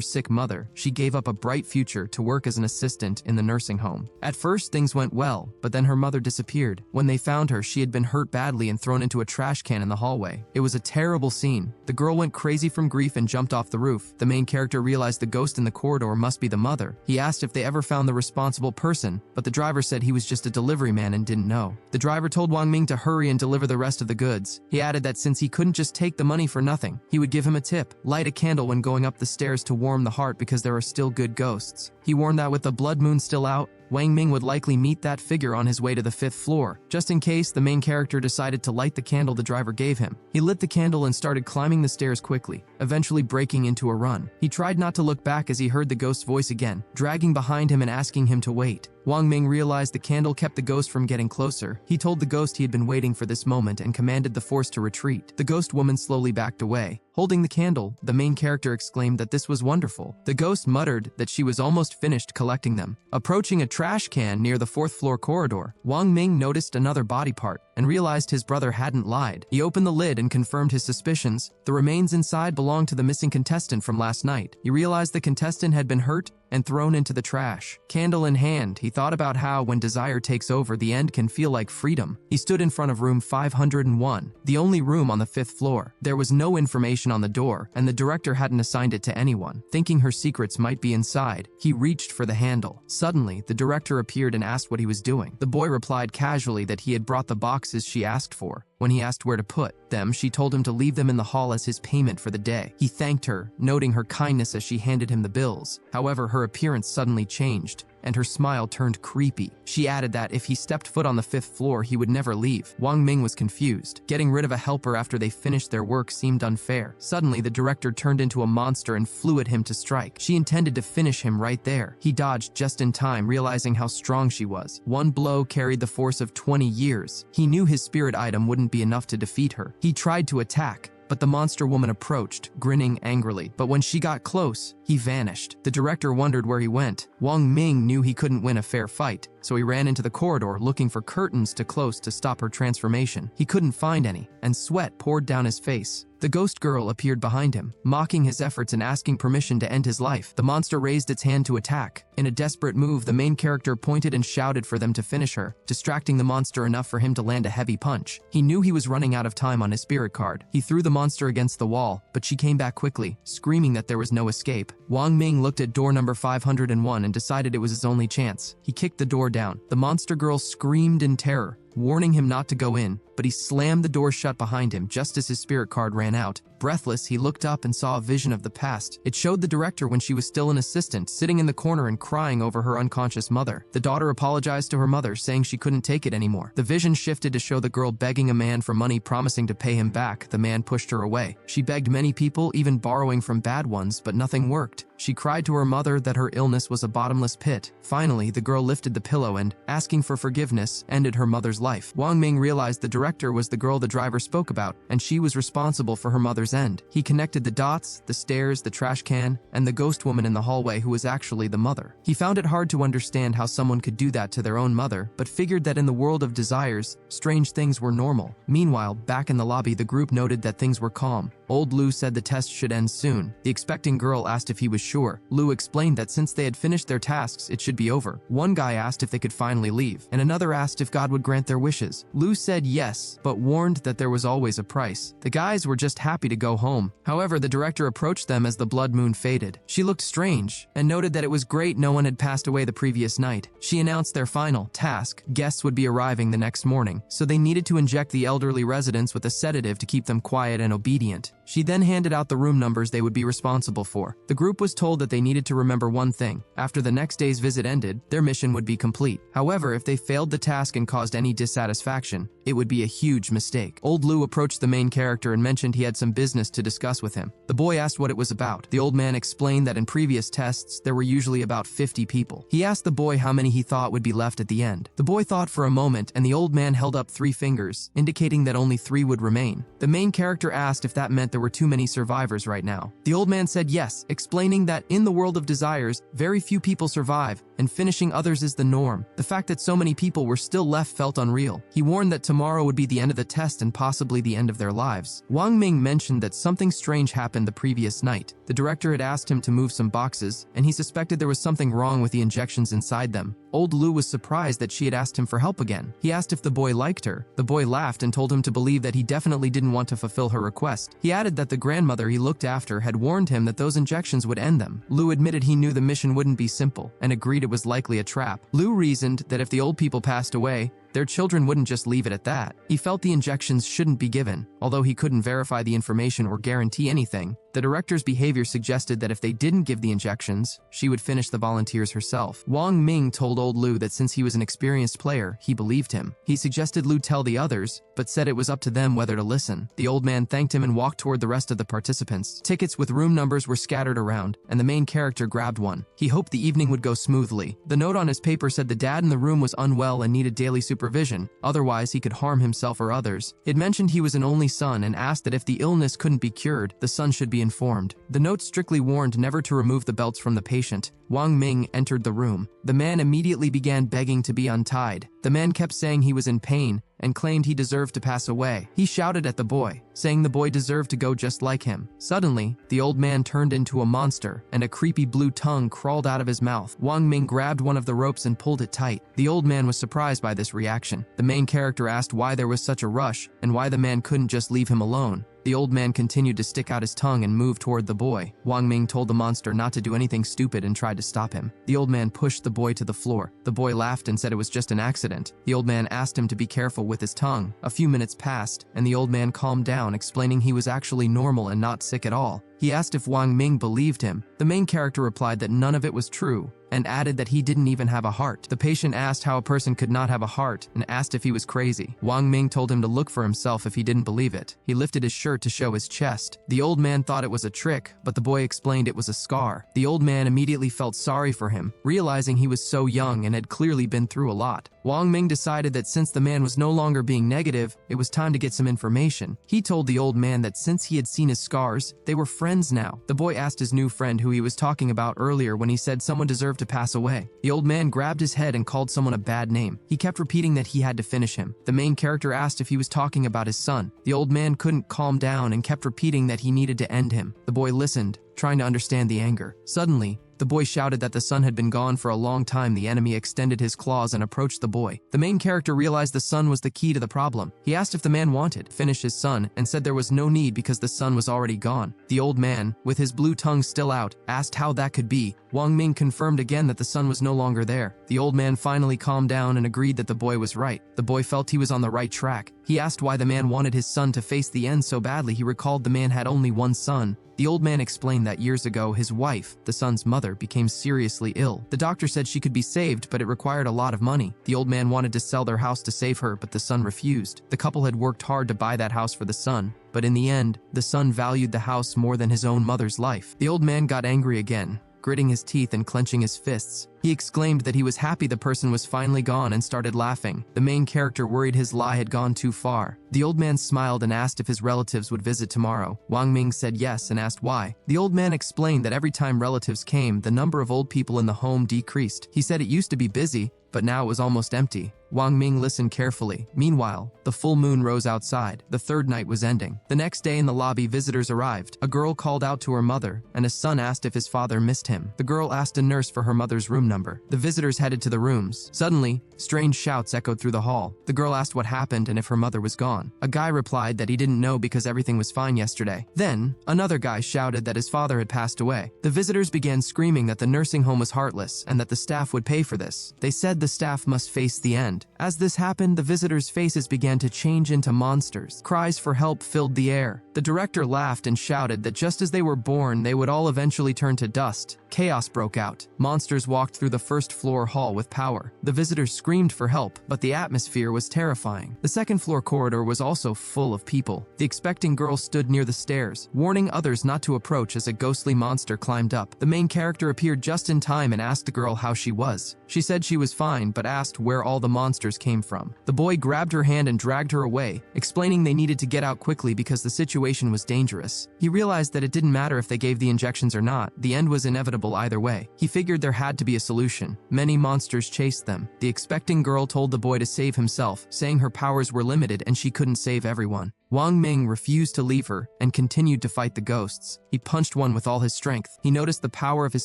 sick mother, she gave up a bright future to work as an assistant in the nursing home. At first, things went well, but then her mother disappeared. When they found her, she had been hurt badly and thrown into a trash can in the hallway. It was a terrible scene. The girl went crazy from grief and jumped off the roof. The main character realized the ghost in the corridor must be the mother. He asked if they ever found the responsible person, but the driver said he was just a delivery man and didn't know. The driver told Wang Ming to hurry and deliver the rest of the goods. He added that since he couldn't just take the money for nothing, he would give him a tip. Light a candle when going up the stairs to warm the heart because there are still good ghosts. He warned that with the blood moon still out, Wang Ming would likely meet that figure on his way to the 5th floor. Just in case, the main character decided to light the candle the driver gave him. He lit the candle and started climbing the stairs quickly, eventually breaking into a run. He tried not to look back as he heard the ghost's voice again, dragging behind him and asking him to wait. Wang Ming realized the candle kept the ghost from getting closer. He told the ghost he had been waiting for this moment and commanded the force to retreat. The ghost woman slowly backed away. Holding the candle, the main character exclaimed that this was wonderful. The ghost muttered that she was almost finished collecting them. Approaching a trash can near the 4th floor corridor, Wang Ming noticed another body part and realized his brother hadn't lied. He opened the lid and confirmed his suspicions. The remains inside belonged to the missing contestant from last night. He realized the contestant had been hurt and thrown into the trash. Candle in hand, he thought about how when desire takes over, the end can feel like freedom. He stood in front of room 501, the only room on the 5th floor. There was no information on the door, and the director hadn't assigned it to anyone. Thinking her secrets might be inside, he reached for the handle. Suddenly, the director appeared and asked what he was doing. The boy replied casually that he had brought the boxes she asked for. When he asked where to put them, she told him to leave them in the hall as his payment for the day. He thanked her, noting her kindness as she handed him the bills. However, her appearance suddenly changed, and her smile turned creepy. She added that if he stepped foot on the 5th floor, he would never leave. Wang Ming was confused. Getting rid of a helper after they finished their work seemed unfair. Suddenly, the director turned into a monster and flew at him to strike. She intended to finish him right there. He dodged just in time, realizing how strong she was. One blow carried the force of 20 years. He knew his spirit item wouldn't be enough to defeat her. He tried to attack, but the monster woman approached, grinning angrily. But when she got close, he vanished. The director wondered where he went. Wang Ming knew he couldn't win a fair fight, so he ran into the corridor looking for curtains to close to stop her transformation. He couldn't find any, and sweat poured down his face. The ghost girl appeared behind him, mocking his efforts and asking permission to end his life. The monster raised its hand to attack. In a desperate move, the main character pointed and shouted for them to finish her, distracting the monster enough for him to land a heavy punch. He knew he was running out of time on his spirit card. He threw the monster against the wall, but she came back quickly, screaming that there was no escape. Wang Ming looked at door number 501 and decided it was his only chance. He kicked the door down. The monster girl screamed in terror, warning him not to go in, but he slammed the door shut behind him just as his spirit card ran out. Breathless, he looked up and saw a vision of the past. It showed the director when she was still an assistant, sitting in the corner and crying over her unconscious mother. The daughter apologized to her mother, saying she couldn't take it anymore. The vision shifted to show the girl begging a man for money, promising to pay him back. The man pushed her away. She begged many people, even borrowing from bad ones, but nothing worked. She cried to her mother that her illness was a bottomless pit. Finally, the girl lifted the pillow and, asking for forgiveness, ended her mother's life. Wang Ming realized the director was the girl the driver spoke about, and she was responsible for her mother's end. He connected the dots, the stairs, the trash can, and the ghost woman in the hallway who was actually the mother. He found it hard to understand how someone could do that to their own mother, but figured that in the world of desires, strange things were normal. Meanwhile, back in the lobby, the group noted that things were calm. Old Lu said the test should end soon. The expecting girl asked if he was sure. Lu explained that since they had finished their tasks, it should be over. One guy asked if they could finally leave, and another asked if God would grant their wishes. Lu said yes, but warned that there was always a price. The guys were just happy to go home. However, the director approached them as the blood moon faded. She looked strange and noted that it was great no one had passed away the previous night. She announced their final task. Guests would be arriving the next morning, so they needed to inject the elderly residents with a sedative to keep them quiet and obedient. She then handed out the room numbers they would be responsible for. The group was told that they needed to remember one thing. After the next day's visit ended, their mission would be complete. However, if they failed the task and caused any dissatisfaction, it would be a huge mistake. Old Lu approached the main character and mentioned he had some business to discuss with him. The boy asked what it was about. The old man explained that in previous tests, there were usually about 50 people. He asked the boy how many he thought would be left at the end. The boy thought for a moment, and the old man held up 3 fingers, indicating that only 3 would remain. The main character asked if that meant there were too many survivors right now. The old man said yes, explaining that in the world of desires, very few people survive, and finishing others is the norm. The fact that so many people were still left felt unreal. He warned that tomorrow would be the end of the test and possibly the end of their lives. Wang Ming mentioned that something strange happened the previous night. The director had asked him to move some boxes, and he suspected there was something wrong with the injections inside them. Old Lu was surprised that she had asked him for help again. He asked if the boy liked her. The boy laughed and told him to believe that he definitely didn't want to fulfill her request. He added that the grandmother he looked after had warned him that those injections would end them. Lu admitted he knew the mission wouldn't be simple and agreed it was likely a trap. Lu reasoned that if the old people passed away, their children wouldn't just leave it at that. He felt the injections shouldn't be given. Although he couldn't verify the information or guarantee anything, the director's behavior suggested that if they didn't give the injections, she would finish the volunteers herself. Wang Ming told old Lu that since he was an experienced player, he believed him. He suggested Lu tell the others, but said it was up to them whether to listen. The old man thanked him and walked toward the rest of the participants. Tickets with room numbers were scattered around, and the main character grabbed one. He hoped the evening would go smoothly. The note on his paper said the dad in the room was unwell and needed daily supervision, otherwise he could harm himself or others. It mentioned he was an only son and asked that if the illness couldn't be cured, the son should be informed. The note strictly warned never to remove the belts from the patient. Wang Ming entered the room. The man immediately began begging to be untied. The man kept saying he was in pain and claimed he deserved to pass away. He shouted at the boy, saying the boy deserved to go just like him. Suddenly, the old man turned into a monster, and a creepy blue tongue crawled out of his mouth. Wang Ming grabbed one of the ropes and pulled it tight. The old man was surprised by this reaction. The main character asked why there was such a rush and why the man couldn't just leave him alone. The old man continued to stick out his tongue and move toward the boy. Wang Ming told the monster not to do anything stupid and tried to stop him. The old man pushed the boy to the floor. The boy laughed and said it was just an accident. The old man asked him to be careful with his tongue. A few minutes passed, and the old man calmed down, explaining he was actually normal and not sick at all. He asked if Wang Ming believed him. The main character replied that none of it was true, and added that he didn't even have a heart. The patient asked how a person could not have a heart and asked if he was crazy. Wang Ming told him to look for himself if he didn't believe it. He lifted his shirt to show his chest. The old man thought it was a trick, but the boy explained it was a scar. The old man immediately felt sorry for him, realizing he was so young and had clearly been through a lot. Wang Ming decided that since the man was no longer being negative, it was time to get some information. He told the old man that since he had seen his scars, they were friends now. The boy asked his new friend who he was talking about earlier when he said someone deserved to pass away. The old man grabbed his head and called someone a bad name. He kept repeating that he had to finish him. The main character asked if he was talking about his son. The old man couldn't calm down and kept repeating that he needed to end him. The boy listened, trying to understand the anger. Suddenly, the boy shouted that the son had been gone for a long time. The enemy extended his claws and approached the boy. The main character realized the son was the key to the problem. He asked if the man wanted to finish his son and said there was no need because the son was already gone. The old man, with his blue tongue still out, asked how that could be. Wang Ming confirmed again that the son was no longer there. The old man finally calmed down and agreed that the boy was right. The boy felt he was on the right track. He asked why the man wanted his son to face the end so badly. He recalled the man had only one son. The old man explained that years ago, his wife, the son's mother, became seriously ill. The doctor said she could be saved, but it required a lot of money. The old man wanted to sell their house to save her, but the son refused. The couple had worked hard to buy that house for the son, but in the end, the son valued the house more than his own mother's life. The old man got angry again, gritting his teeth and clenching his fists. He exclaimed that he was happy the person was finally gone and started laughing. The main character worried his lie had gone too far. The old man smiled and asked if his relatives would visit tomorrow. Wang Ming said yes and asked why. The old man explained that every time relatives came, the number of old people in the home decreased. He said it used to be busy, but now it was almost empty. Wang Ming listened carefully. Meanwhile, the full moon rose outside. The third night was ending. The next day in the lobby, visitors arrived. A girl called out to her mother, and a son asked if his father missed him. The girl asked a nurse for her mother's room number. The visitors headed to the rooms. Suddenly, strange shouts echoed through the hall. The girl asked what happened and if her mother was gone. A guy replied that he didn't know because everything was fine yesterday. Then, another guy shouted that his father had passed away. The visitors began screaming that the nursing home was heartless and that the staff would pay for this. They said the staff must face the end. As this happened, the visitors' faces began to change into monsters. Cries for help filled the air. The director laughed and shouted that just as they were born, they would all eventually turn to dust. Chaos broke out. Monsters walked through the first-floor hall with power. The visitors screamed for help, but the atmosphere was terrifying. The second-floor corridor was also full of people. The expecting girl stood near the stairs, warning others not to approach as a ghostly monster climbed up. The main character appeared just in time and asked the girl how she was. She said she was fine, but asked where all the monsters came from. The boy grabbed her hand and dragged her away, explaining they needed to get out quickly because the situation was dangerous. He realized that it didn't matter if they gave the injections or not. The end was inevitable either way. He figured there had to be a solution. Many monsters chased them. The expecting girl told the boy to save himself, saying her powers were limited and she couldn't save everyone. Wang Ming refused to leave her and continued to fight the ghosts. He punched one with all his strength. He noticed the power of his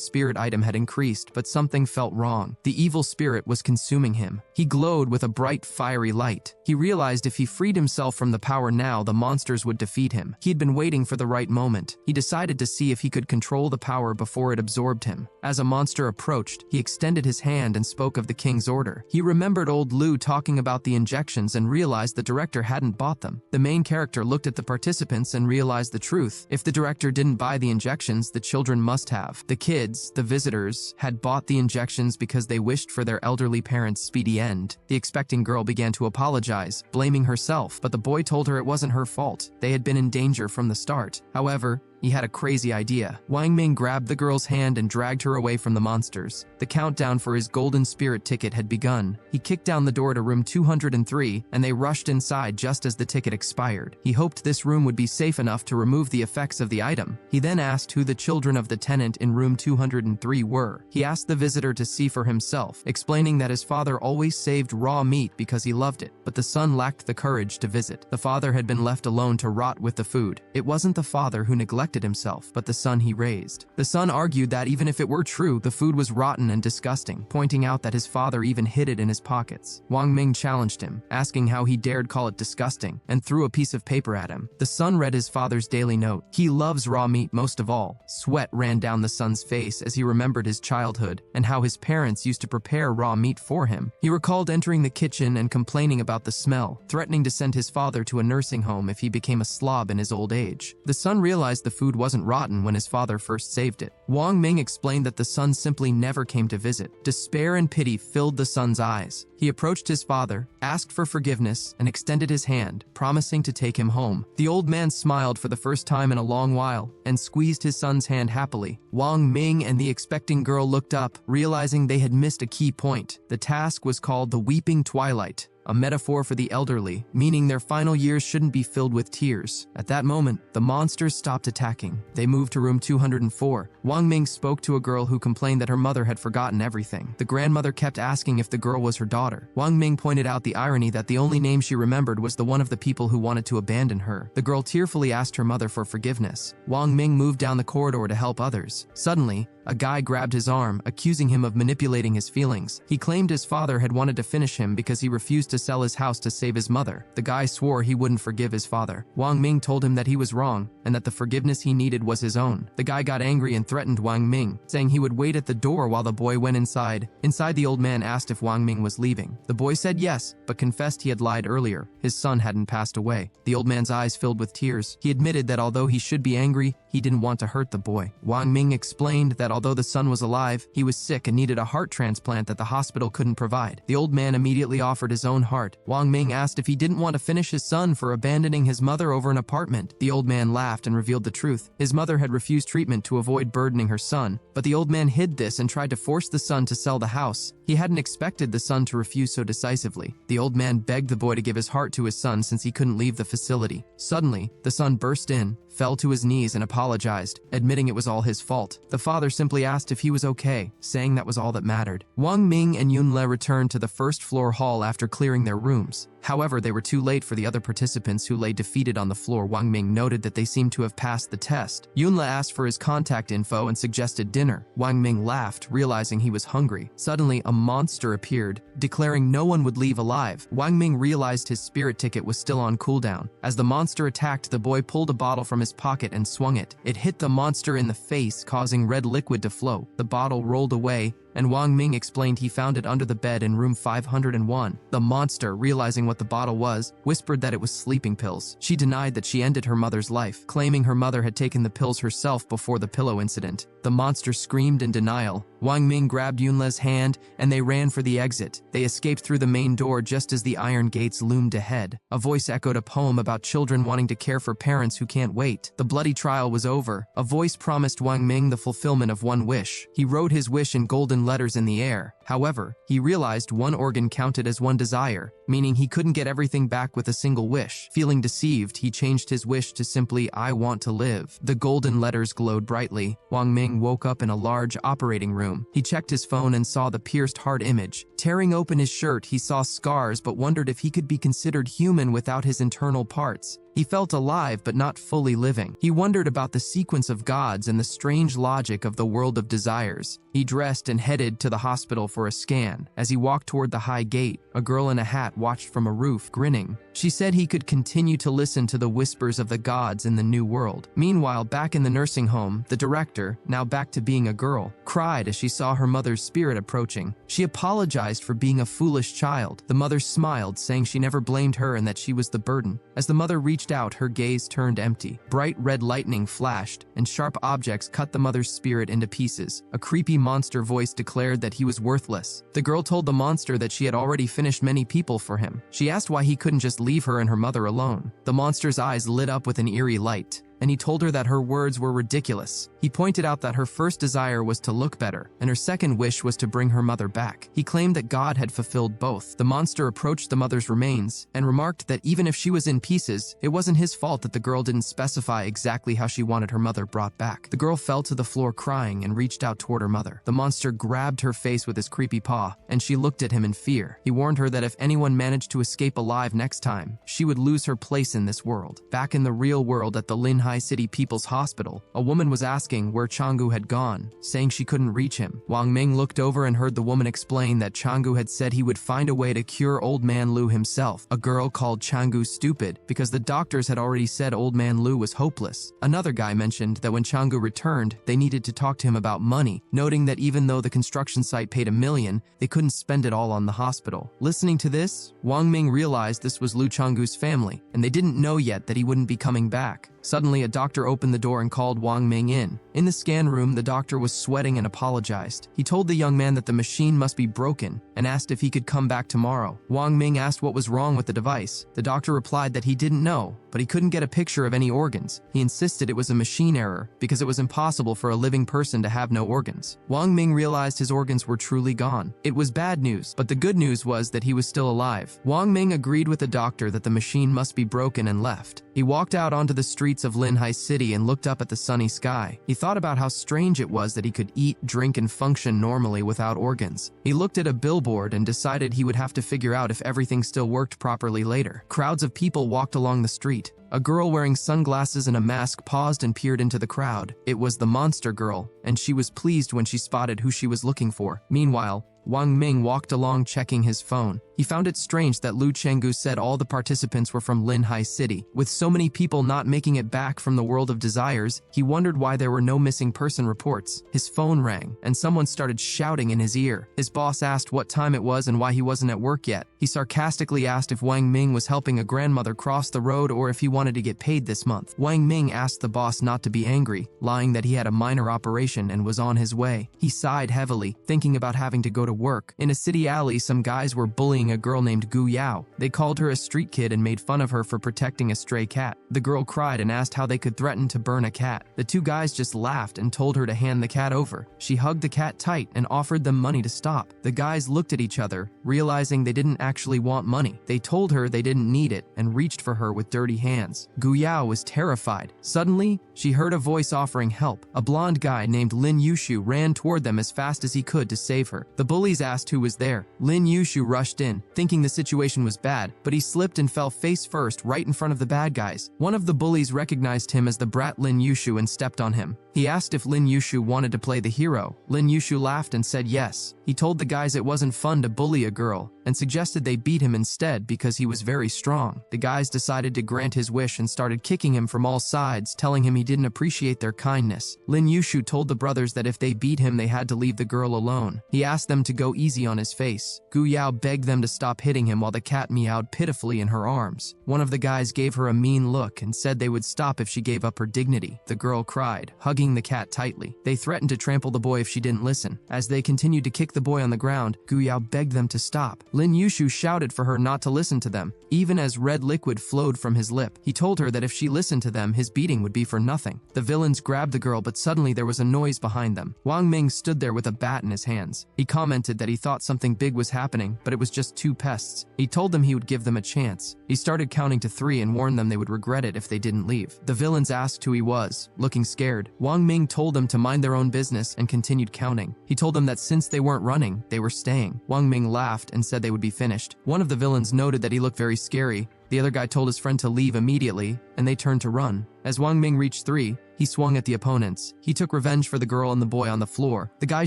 spirit item had increased, but something felt wrong. The evil spirit was consuming him. He glowed with a bright, fiery light. He realized if he freed himself from the power now, the monsters would defeat him. He had been waiting for the right moment. He decided to see if he could control the power before it absorbed him. As a monster approached, he extended his hand and spoke of the king's order. He remembered old Lu talking about the injections and realized the director hadn't bought them. The main character looked at the participants and realized the truth. If the director didn't buy the injections, the children must have. The kids, the visitors, had bought the injections because they wished for their elderly parents' speedy end. The expecting girl began to apologize, blaming herself, but the boy told her it wasn't her fault. They had been in danger from the start. However, he had a crazy idea. Wang Ming grabbed the girl's hand and dragged her away from the monsters. The countdown for his golden spirit ticket had begun. He kicked down the door to room 203, and they rushed inside just as the ticket expired. He hoped this room would be safe enough to remove the effects of the item. He then asked who the children of the tenant in room 203 were. He asked the visitor to see for himself, explaining that his father always saved raw meat because he loved it, but the son lacked the courage to visit. The father had been left alone to rot with the food. It wasn't the father who neglected himself, but the son he raised. The son argued that even if it were true, the food was rotten and disgusting, pointing out that his father even hid it in his pockets. Wang Ming challenged him, asking how he dared call it disgusting, and threw a piece of paper at him. The son read his father's daily note. He loves raw meat most of all. Sweat ran down the son's face as he remembered his childhood and how his parents used to prepare raw meat for him. He recalled entering the kitchen and complaining about the smell, threatening to send his father to a nursing home if he became a slob in his old age. The son realized the food wasn't rotten when his father first saved it. Wang Ming explained that the son simply never came to visit. Despair and pity filled the son's eyes. He approached his father, asked for forgiveness, and extended his hand, promising to take him home. The old man smiled for the first time in a long while and squeezed his son's hand happily. Wang Ming and the expecting girl looked up, realizing they had missed a key point. The task was called the Weeping Twilight, a metaphor for the elderly, meaning their final years shouldn't be filled with tears. At that moment, the monsters stopped attacking. They moved to room 204. Wang Ming spoke to a girl who complained that her mother had forgotten everything. The grandmother kept asking if the girl was her daughter. Wang Ming pointed out the irony that the only name she remembered was the one of the people who wanted to abandon her. The girl tearfully asked her mother for forgiveness. Wang Ming moved down the corridor to help others. Suddenly, a guy grabbed his arm, accusing him of manipulating his feelings. He claimed his father had wanted to finish him because he refused to sell his house to save his mother. The guy swore he wouldn't forgive his father. Wang Ming told him that he was wrong and that the forgiveness he needed was his own. The guy got angry and threatened Wang Ming, saying he would wait at the door while the boy went inside. Inside, the old man asked if Wang Ming was leaving. The boy said yes, but confessed he had lied earlier. His son hadn't passed away. The old man's eyes filled with tears. He admitted that although he should be angry, he didn't want to hurt the boy. Wang Ming explained that although the son was alive, he was sick and needed a heart transplant that the hospital couldn't provide. The old man immediately offered his own own heart. Wang Ming asked if he didn't want to finish his son for abandoning his mother over an apartment. The old man laughed and revealed the truth. His mother had refused treatment to avoid burdening her son, but the old man hid this and tried to force the son to sell the house. He hadn't expected the son to refuse so decisively. The old man begged the boy to give his heart to his son since he couldn't leave the facility. Suddenly, the son burst in, fell to his knees and apologized, admitting it was all his fault. The father simply asked if he was okay, saying that was all that mattered. Wang Ming and Yunle returned to the first floor hall after clearing their rooms. However, they were too late for the other participants who lay defeated on the floor. Wang Ming noted that they seemed to have passed the test. Yunle asked for his contact info and suggested dinner. Wang Ming laughed, realizing he was hungry. Suddenly, a monster appeared, declaring no one would leave alive. Wang Ming realized his spirit ticket was still on cooldown. As the monster attacked, the boy pulled a bottle from his pocket and swung it. It hit the monster in the face, causing red liquid to flow. The bottle rolled away, and Wang Ming explained he found it under the bed in room 501. The monster, realizing what the bottle was, whispered that it was sleeping pills. She denied that she ended her mother's life, claiming her mother had taken the pills herself before the pillow incident. The monster screamed in denial. Wang Ming grabbed Yunle's hand, and they ran for the exit. They escaped through the main door just as the iron gates loomed ahead. A voice echoed a poem about children wanting to care for parents who can't wait. The bloody trial was over. A voice promised Wang Ming the fulfillment of one wish. He wrote his wish in golden letters in the air. However, he realized one organ counted as one desire, meaning he couldn't get everything back with a single wish. Feeling deceived, he changed his wish to simply, "I want to live." The golden letters glowed brightly. Wang Ming woke up in a large operating room. He checked his phone and saw the pierced heart image. Tearing open his shirt, he saw scars but wondered if he could be considered human without his internal parts. He felt alive but not fully living. He wondered about the sequence of gods and the strange logic of the world of desires. He dressed and headed to the hospital for a scan. As he walked toward the high gate, a girl in a hat watched from a roof, grinning. She said he could continue to listen to the whispers of the gods in the new world. Meanwhile, back in the nursing home, the director, now back to being a girl, cried as she saw her mother's spirit approaching. She apologized for being a foolish child. The mother smiled, saying she never blamed her and that she was the burden. As the mother reached out, her gaze turned empty. Bright red lightning flashed, and sharp objects cut the mother's spirit into pieces. A creepy monster voice declared that he was worthless. The girl told the monster that she had already finished many people for him. She asked why he couldn't just leave her and her mother alone. The monster's eyes lit up with an eerie light, and he told her that her words were ridiculous. He pointed out that her first desire was to look better, and her second wish was to bring her mother back. He claimed that God had fulfilled both. The monster approached the mother's remains and remarked that even if she was in pieces, it wasn't his fault that the girl didn't specify exactly how she wanted her mother brought back. The girl fell to the floor crying and reached out toward her mother. The monster grabbed her face with his creepy paw, and she looked at him in fear. He warned her that if anyone managed to escape alive next time, she would lose her place in this world. Back in the real world at the Linhai City People's Hospital, a woman was asking where Changgu had gone, saying she couldn't reach him. Wang Ming looked over and heard the woman explain that Changgu had said he would find a way to cure Old Man Lu himself. A girl called Changgu stupid because the doctors had already said Old Man Lu was hopeless. Another guy mentioned that when Changgu returned, they needed to talk to him about money, noting that even though the construction site paid $1 million, they couldn't spend it all on the hospital. Listening to this, Wang Ming realized this was Lu Changgu's family, and they didn't know yet that he wouldn't be coming back. Suddenly, a doctor opened the door and called Wang Ming in. In the scan room, the doctor was sweating and apologized. He told the young man that the machine must be broken and asked if he could come back tomorrow. Wang Ming asked what was wrong with the device. The doctor replied that he didn't know, but he couldn't get a picture of any organs. He insisted it was a machine error because it was impossible for a living person to have no organs. Wang Ming realized his organs were truly gone. It was bad news, but the good news was that he was still alive. Wang Ming agreed with the doctor that the machine must be broken and left. He walked out onto the streets of Linhai City and looked up at the sunny sky. He thought about how strange it was that he could eat, drink, and function normally without organs. He looked at a billboard and decided he would have to figure out if everything still worked properly later. Crowds of people walked along the street. A girl wearing sunglasses and a mask paused and peered into the crowd. It was the monster girl, and she was pleased when she spotted who she was looking for. Meanwhile, Wang Ming walked along checking his phone. He found it strange that Lu Chenggu said all the participants were from Linhai City. With so many people not making it back from the world of desires, he wondered why there were no missing person reports. His phone rang, and someone started shouting in his ear. His boss asked what time it was and why he wasn't at work yet. He sarcastically asked if Wang Ming was helping a grandmother cross the road or if he wanted to get paid this month. Wang Ming asked the boss not to be angry, lying that he had a minor operation and was on his way. He sighed heavily, thinking about having to go to work. In a city alley, some guys were bullying bullying a girl named Gu Yao. They called her a street kid and made fun of her for protecting a stray cat. The girl cried and asked how they could threaten to burn a cat. The two guys just laughed and told her to hand the cat over. She hugged the cat tight and offered them money to stop. The guys looked at each other, realizing they didn't actually want money. They told her they didn't need it and reached for her with dirty hands. Gu Yao was terrified. Suddenly, she heard a voice offering help. A blonde guy named Lin Yushu ran toward them as fast as he could to save her. The bullies asked who was there. Lin Yushu rushed in, thinking the situation was bad, but he slipped and fell face first right in front of the bad guys. One of the bullies recognized him as the brat Lin Yushu and stepped on him. He asked if Lin Yushu wanted to play the hero. Lin Yushu laughed and said yes. He told the guys it wasn't fun to bully a girl and suggested they beat him instead because he was very strong. The guys decided to grant his wish and started kicking him from all sides, telling him he didn't appreciate their kindness. Lin Yushu told the brothers that if they beat him, they had to leave the girl alone. He asked them to go easy on his face. Gu Yao begged them to stop hitting him while the cat meowed pitifully in her arms. One of the guys gave her a mean look and said they would stop if she gave up her dignity. The girl cried, hugging the cat tightly. They threatened to trample the boy if she didn't listen. As they continued to kick the boy on the ground, Gu Yao begged them to stop. Lin Yushu shouted for her not to listen to them, even as red liquid flowed from his lip. He told her that if she listened to them, his beating would be for nothing. The villains grabbed the girl, but suddenly there was a noise behind them. Wang Ming stood there with a bat in his hands. He commented that he thought something big was happening, but it was just two pests. He told them he would give them a chance. He started counting to 3 and warned them they would regret it if they didn't leave. The villains asked who he was, looking scared. Wang Ming told them to mind their own business and continued counting. He told them that since they weren't running, they were staying. Wang Ming laughed and said they would be finished. One of the villains noted that he looked very scary. The other guy told his friend to leave immediately, and they turned to run. As Wang Ming reached 3, he swung at the opponents. He took revenge for the girl and the boy on the floor. The guy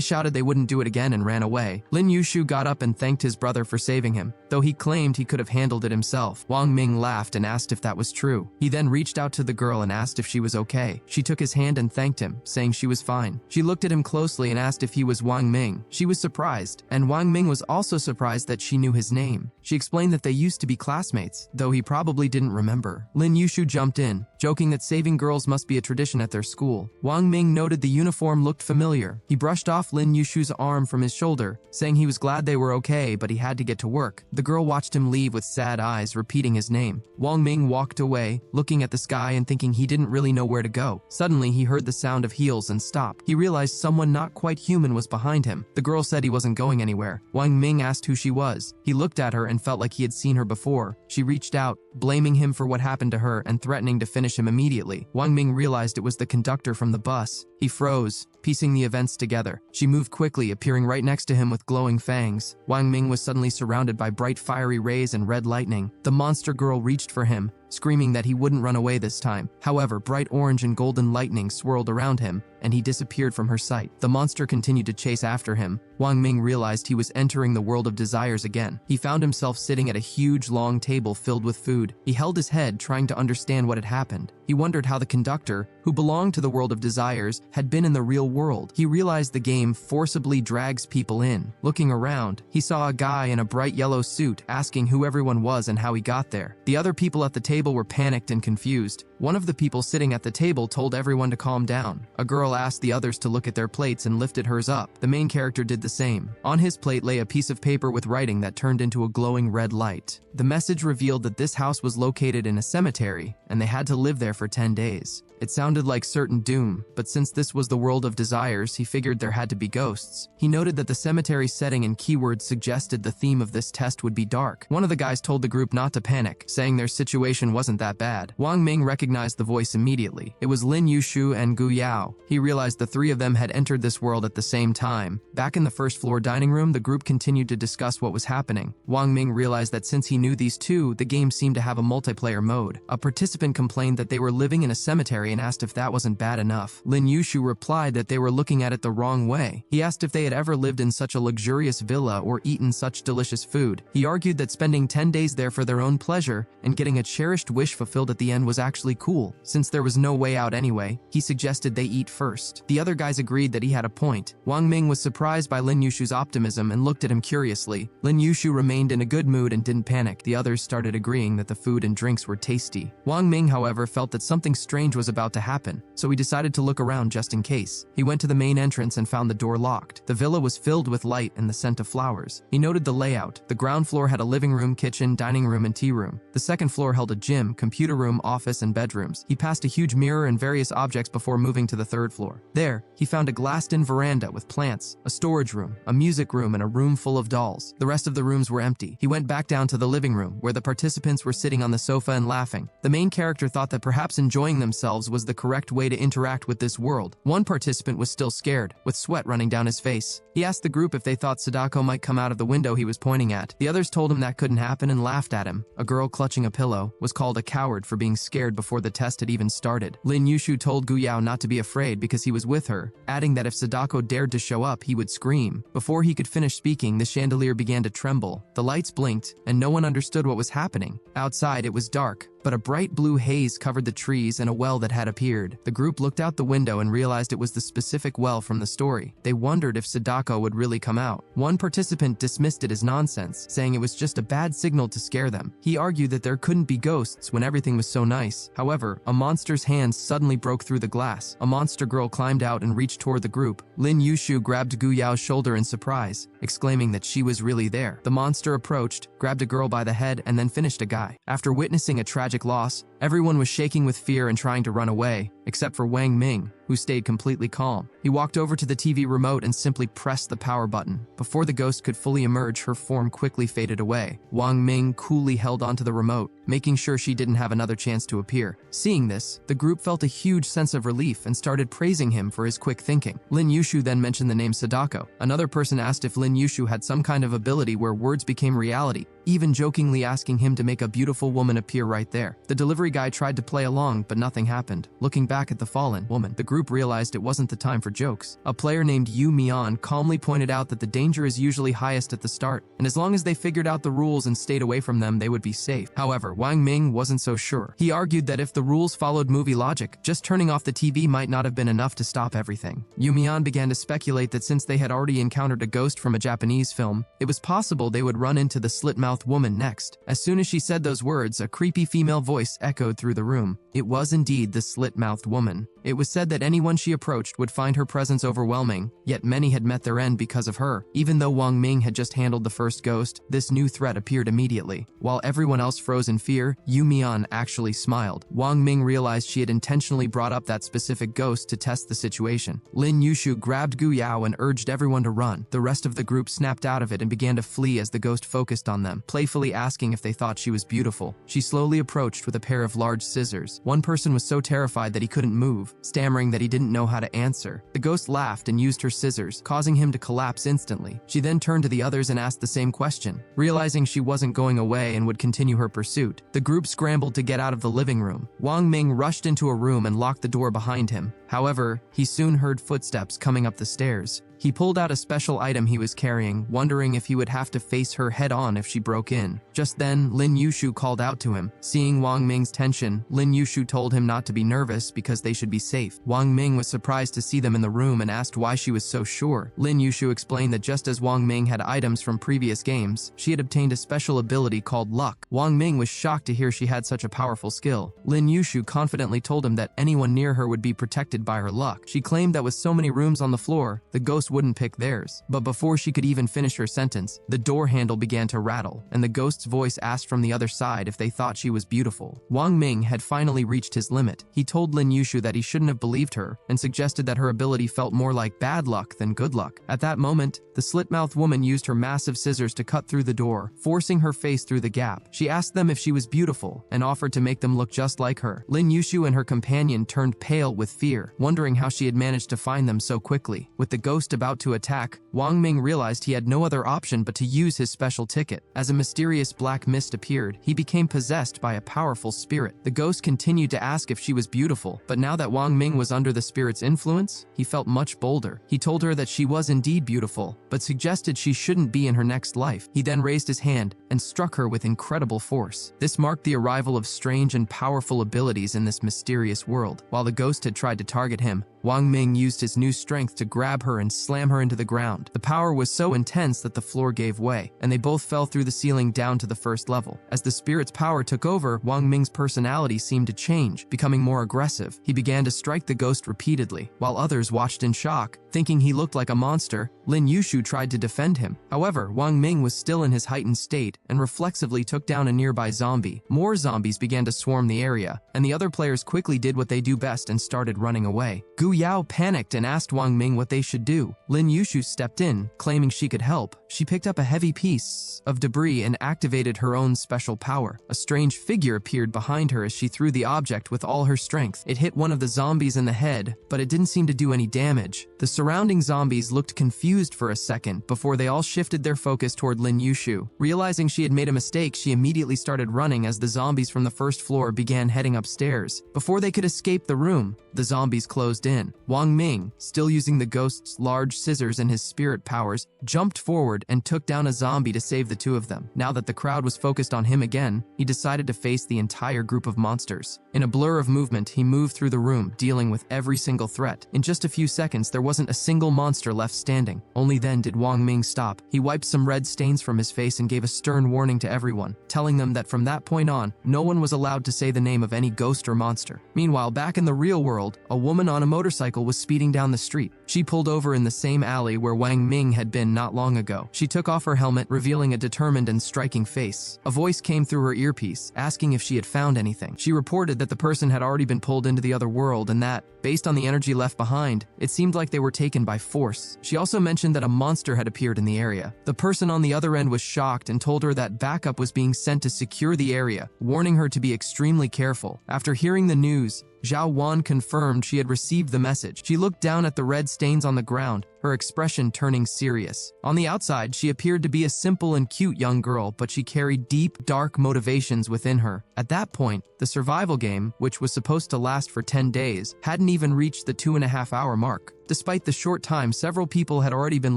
shouted they wouldn't do it again and ran away. Lin Yushu got up and thanked his brother for saving him, though he claimed he could have handled it himself. Wang Ming laughed and asked if that was true. He then reached out to the girl and asked if she was okay. She took his hand and thanked him, saying she was fine. She looked at him closely and asked if he was Wang Ming. She was surprised, and Wang Ming was also surprised that she knew his name. She explained that they used to be classmates, though he probably didn't remember. Lin Yushu jumped in, joking that saving girls must be a tradition at their school. Wang Ming noted the uniform looked familiar. He brushed off Lin Yushu's arm from his shoulder, saying he was glad they were okay, but he had to get to work. The girl watched him leave with sad eyes, repeating his name. Wang Ming walked away, looking at the sky and thinking he didn't really know where to go. Suddenly, he heard the sound of heels and stopped. He realized someone not quite human was behind him. The girl said he wasn't going anywhere. Wang Ming asked who she was. He looked at her and felt like he had seen her before. She reached out, blaming him for what happened to her and threatening to finish him immediately. Wang Ming realized it was the conductor from the bus. He froze, piecing the events together. She moved quickly, appearing right next to him with glowing fangs. Wang Ming was suddenly surrounded by bright fiery rays and red lightning. The monster girl reached for him, screaming that he wouldn't run away this time. However, bright orange and golden lightning swirled around him, and he disappeared from her sight. The monster continued to chase after him. Wang Ming realized he was entering the world of desires again. He found himself sitting at a huge long table filled with food. He held his head, trying to understand what had happened. He wondered how the conductor, who belonged to the world of desires, had been in the real world. He realized the game forcibly drags people in. Looking around, he saw a guy in a bright yellow suit asking who everyone was and how he got there. The other people at the table were panicked and confused. One of the people sitting at the table told everyone to calm down. A girl asked the others to look at their plates and lifted hers up. The main character did the same. On his plate lay a piece of paper with writing that turned into a glowing red light. The message revealed that this house was located in a cemetery, and they had to live there for 10 days. It sounded like certain doom, but since this was the world of desires, he figured there had to be ghosts. He noted that the cemetery setting and keywords suggested the theme of this test would be dark. One of the guys told the group not to panic, saying their situation wasn't that bad. Wang Ming recognized the voice immediately. It was Lin Yushu and Gu Yao. He realized the 3 of them had entered this world at the same time. Back in the first floor dining room, the group continued to discuss what was happening. Wang Ming realized that since he knew these two, the game seemed to have a multiplayer mode. A participant complained that they were living in a cemetery and asked if that wasn't bad enough. Lin Yushu replied that they were looking at it the wrong way. He asked if they had ever lived in such a luxurious villa or eaten such delicious food. He argued that spending 10 days there for their own pleasure and getting a cherished wish fulfilled at the end was actually cool. Since there was no way out anyway, he suggested they eat first. The other guys agreed that he had a point. Wang Ming was surprised by Lin Yushu's optimism and looked at him curiously. Lin Yushu remained in a good mood and didn't panic. The others started agreeing that the food and drinks were tasty. Wang Ming, however, felt that something strange was about to happen, so he decided to look around just in case. He went to the main entrance and found the door locked. The villa was filled with light and the scent of flowers. He noted the layout. The ground floor had a living room, kitchen, dining room, and tea room. The second floor held a gym, computer room, office, and bedrooms. He passed a huge mirror and various objects before moving to the third floor. There, he found a glassed-in veranda with plants, a storage room, a music room, and a room full of dolls. The rest of the rooms were empty. He went back down to the living room, where the participants were sitting on the sofa and laughing. The main character thought that perhaps enjoying themselves was the correct way to interact with this world. One participant was still scared, with sweat running down his face. He asked the group if they thought Sadako might come out of the window he was pointing at. The others told him that couldn't happen and laughed at him. A girl clutching a pillow was called a coward for being scared before the test had even started. Lin Yushu told Gu Yao not to be afraid because he was with her, adding that if Sadako dared to show up, he would scream. Before he could finish speaking, the chandelier began to tremble. The lights blinked, and no one understood what was happening. Outside, it was dark, but a bright blue haze covered the trees and a well that had appeared. The group looked out the window and realized it was the specific well from the story. They wondered if Sadako would really come out. One participant dismissed it as nonsense, saying it was just a bad signal to scare them. He argued that there couldn't be ghosts when everything was so nice. However, a monster's hands suddenly broke through the glass. A monster girl climbed out and reached toward the group. Lin Yushu grabbed Gu Yao's shoulder in surprise, exclaiming that she was really there. The monster approached, grabbed a girl by the head, and then finished a guy. After witnessing a tragic loss, everyone was shaking with fear and trying to run away, except for Wang Ming, who stayed completely calm. He walked over to the TV remote and simply pressed the power button. Before the ghost could fully emerge, her form quickly faded away. Wang Ming coolly held onto the remote, making sure she didn't have another chance to appear. Seeing this, the group felt a huge sense of relief and started praising him for his quick thinking. Lin Yushu then mentioned the name Sadako. Another person asked if Lin Yushu had some kind of ability where words became reality, even jokingly asking him to make a beautiful woman appear right there. The delivery guy tried to play along, but nothing happened. Looking back at the fallen woman, the group realized it wasn't the time for jokes. A player named Yu Mian calmly pointed out that the danger is usually highest at the start, and as long as they figured out the rules and stayed away from them, they would be safe. However, Wang Ming wasn't so sure. He argued that if the rules followed movie logic, just turning off the TV might not have been enough to stop everything. Yu Mian began to speculate that since they had already encountered a ghost from a Japanese film, it was possible they would run into the slit-mouthed woman next. As soon as she said those words, a creepy female voice echoed through the room. It was indeed the slit-mouthed woman. It was said that anyone she approached would find her presence overwhelming, yet many had met their end because of her. Even though Wang Ming had just handled the first ghost, this new threat appeared immediately. While everyone else froze in fear, Yu Mian actually smiled. Wang Ming realized she had intentionally brought up that specific ghost to test the situation. Lin Yushu grabbed Gu Yao and urged everyone to run. The rest of the group snapped out of it and began to flee as the ghost focused on them, playfully asking if they thought she was beautiful. She slowly approached with a pair of large scissors. One person was so terrified that he couldn't move, stammering that he didn't know how to answer. The ghost laughed and used her scissors, causing him to collapse instantly. She then turned to the others and asked the same question. Realizing she wasn't going away and would continue her pursuit, the group scrambled to get out of the living room. Wang Ming rushed into a room and locked the door behind him. However, he soon heard footsteps coming up the stairs. He pulled out a special item he was carrying, wondering if he would have to face her head-on if she broke in. Just then, Lin Yushu called out to him. Seeing Wang Ming's tension, Lin Yushu told him not to be nervous because they should be safe. Wang Ming was surprised to see them in the room and asked why she was so sure. Lin Yushu explained that just as Wang Ming had items from previous games, she had obtained a special ability called luck. Wang Ming was shocked to hear she had such a powerful skill. Lin Yushu confidently told him that anyone near her would be protected by her luck. She claimed that with so many rooms on the floor, the ghost wouldn't pick theirs. But before she could even finish her sentence, the door handle began to rattle, and the ghost's voice asked from the other side if they thought she was beautiful. Wang Ming had finally reached his limit. He told Lin Yushu that he shouldn't have believed her, and suggested that her ability felt more like bad luck than good luck. At that moment, the slit-mouthed woman used her massive scissors to cut through the door, forcing her face through the gap. She asked them if she was beautiful, and offered to make them look just like her. Lin Yushu and her companion turned pale with fear, wondering how she had managed to find them so quickly. With the ghost about to attack, Wang Ming realized he had no other option but to use his special ticket. As a mysterious black mist appeared, he became possessed by a powerful spirit. The ghost continued to ask if she was beautiful, but now that Wang Ming was under the spirit's influence, he felt much bolder. He told her that she was indeed beautiful, but suggested she shouldn't be in her next life. He then raised his hand and struck her with incredible force. This marked the arrival of strange and powerful abilities in this mysterious world. While the ghost had tried to target him, Wang Ming used his new strength to grab her and slam her into the ground. The power was so intense that the floor gave way, and they both fell through the ceiling down to the first level. As the spirit's power took over, Wang Ming's personality seemed to change, becoming more aggressive. He began to strike the ghost repeatedly, while others watched in shock. Thinking he looked like a monster, Lin Yushu tried to defend him. However, Wang Ming was still in his heightened state and reflexively took down a nearby zombie. More zombies began to swarm the area, and the other players quickly did what they do best and started running away. Gu Yao panicked and asked Wang Ming what they should do. Lin Yushu stepped in, claiming she could help. She picked up a heavy piece of debris and activated her own special power. A strange figure appeared behind her as she threw the object with all her strength. It hit one of the zombies in the head, but it didn't seem to do any damage. The surrounding zombies looked confused for a second before they all shifted their focus toward Lin Yushu. Realizing she had made a mistake, she immediately started running as the zombies from the first floor began heading upstairs. Before they could escape the room, the zombies closed in. Wang Ming, still using the ghost's large scissors and his spirit powers, jumped forward and took down a zombie to save the two of them. Now that the crowd was focused on him again, he decided to face the entire group of monsters. In a blur of movement, he moved through the room, dealing with every single threat. In just a few seconds, there wasn't a single monster left standing. Only then did Wang Ming stop. He wiped some red stains from his face and gave a stern warning to everyone, telling them that from that point on, no one was allowed to say the name of any ghost or monster. Meanwhile, back in the real world, a woman on a motorcycle was speeding down the street. She pulled over in the same alley where Wang Ming had been not long ago. She took off her helmet, revealing a determined and striking face. A voice came through her earpiece, asking if she had found anything. She reported that the person had already been pulled into the other world and that, based on the energy left behind, it seemed like they were taken by force. She also mentioned that a monster had appeared in the area. The person on the other end was shocked and told her that backup was being sent to secure the area, warning her to be extremely careful. After hearing the news, Zhao Wan confirmed she had received the message. She looked down at the red stains on the ground, her expression turning serious. On the outside, she appeared to be a simple and cute young girl, but she carried deep, dark motivations within her. At that point, the survival game, which was supposed to last for 10 days, hadn't even reached the 2.5-hour mark. Despite the short time, several people had already been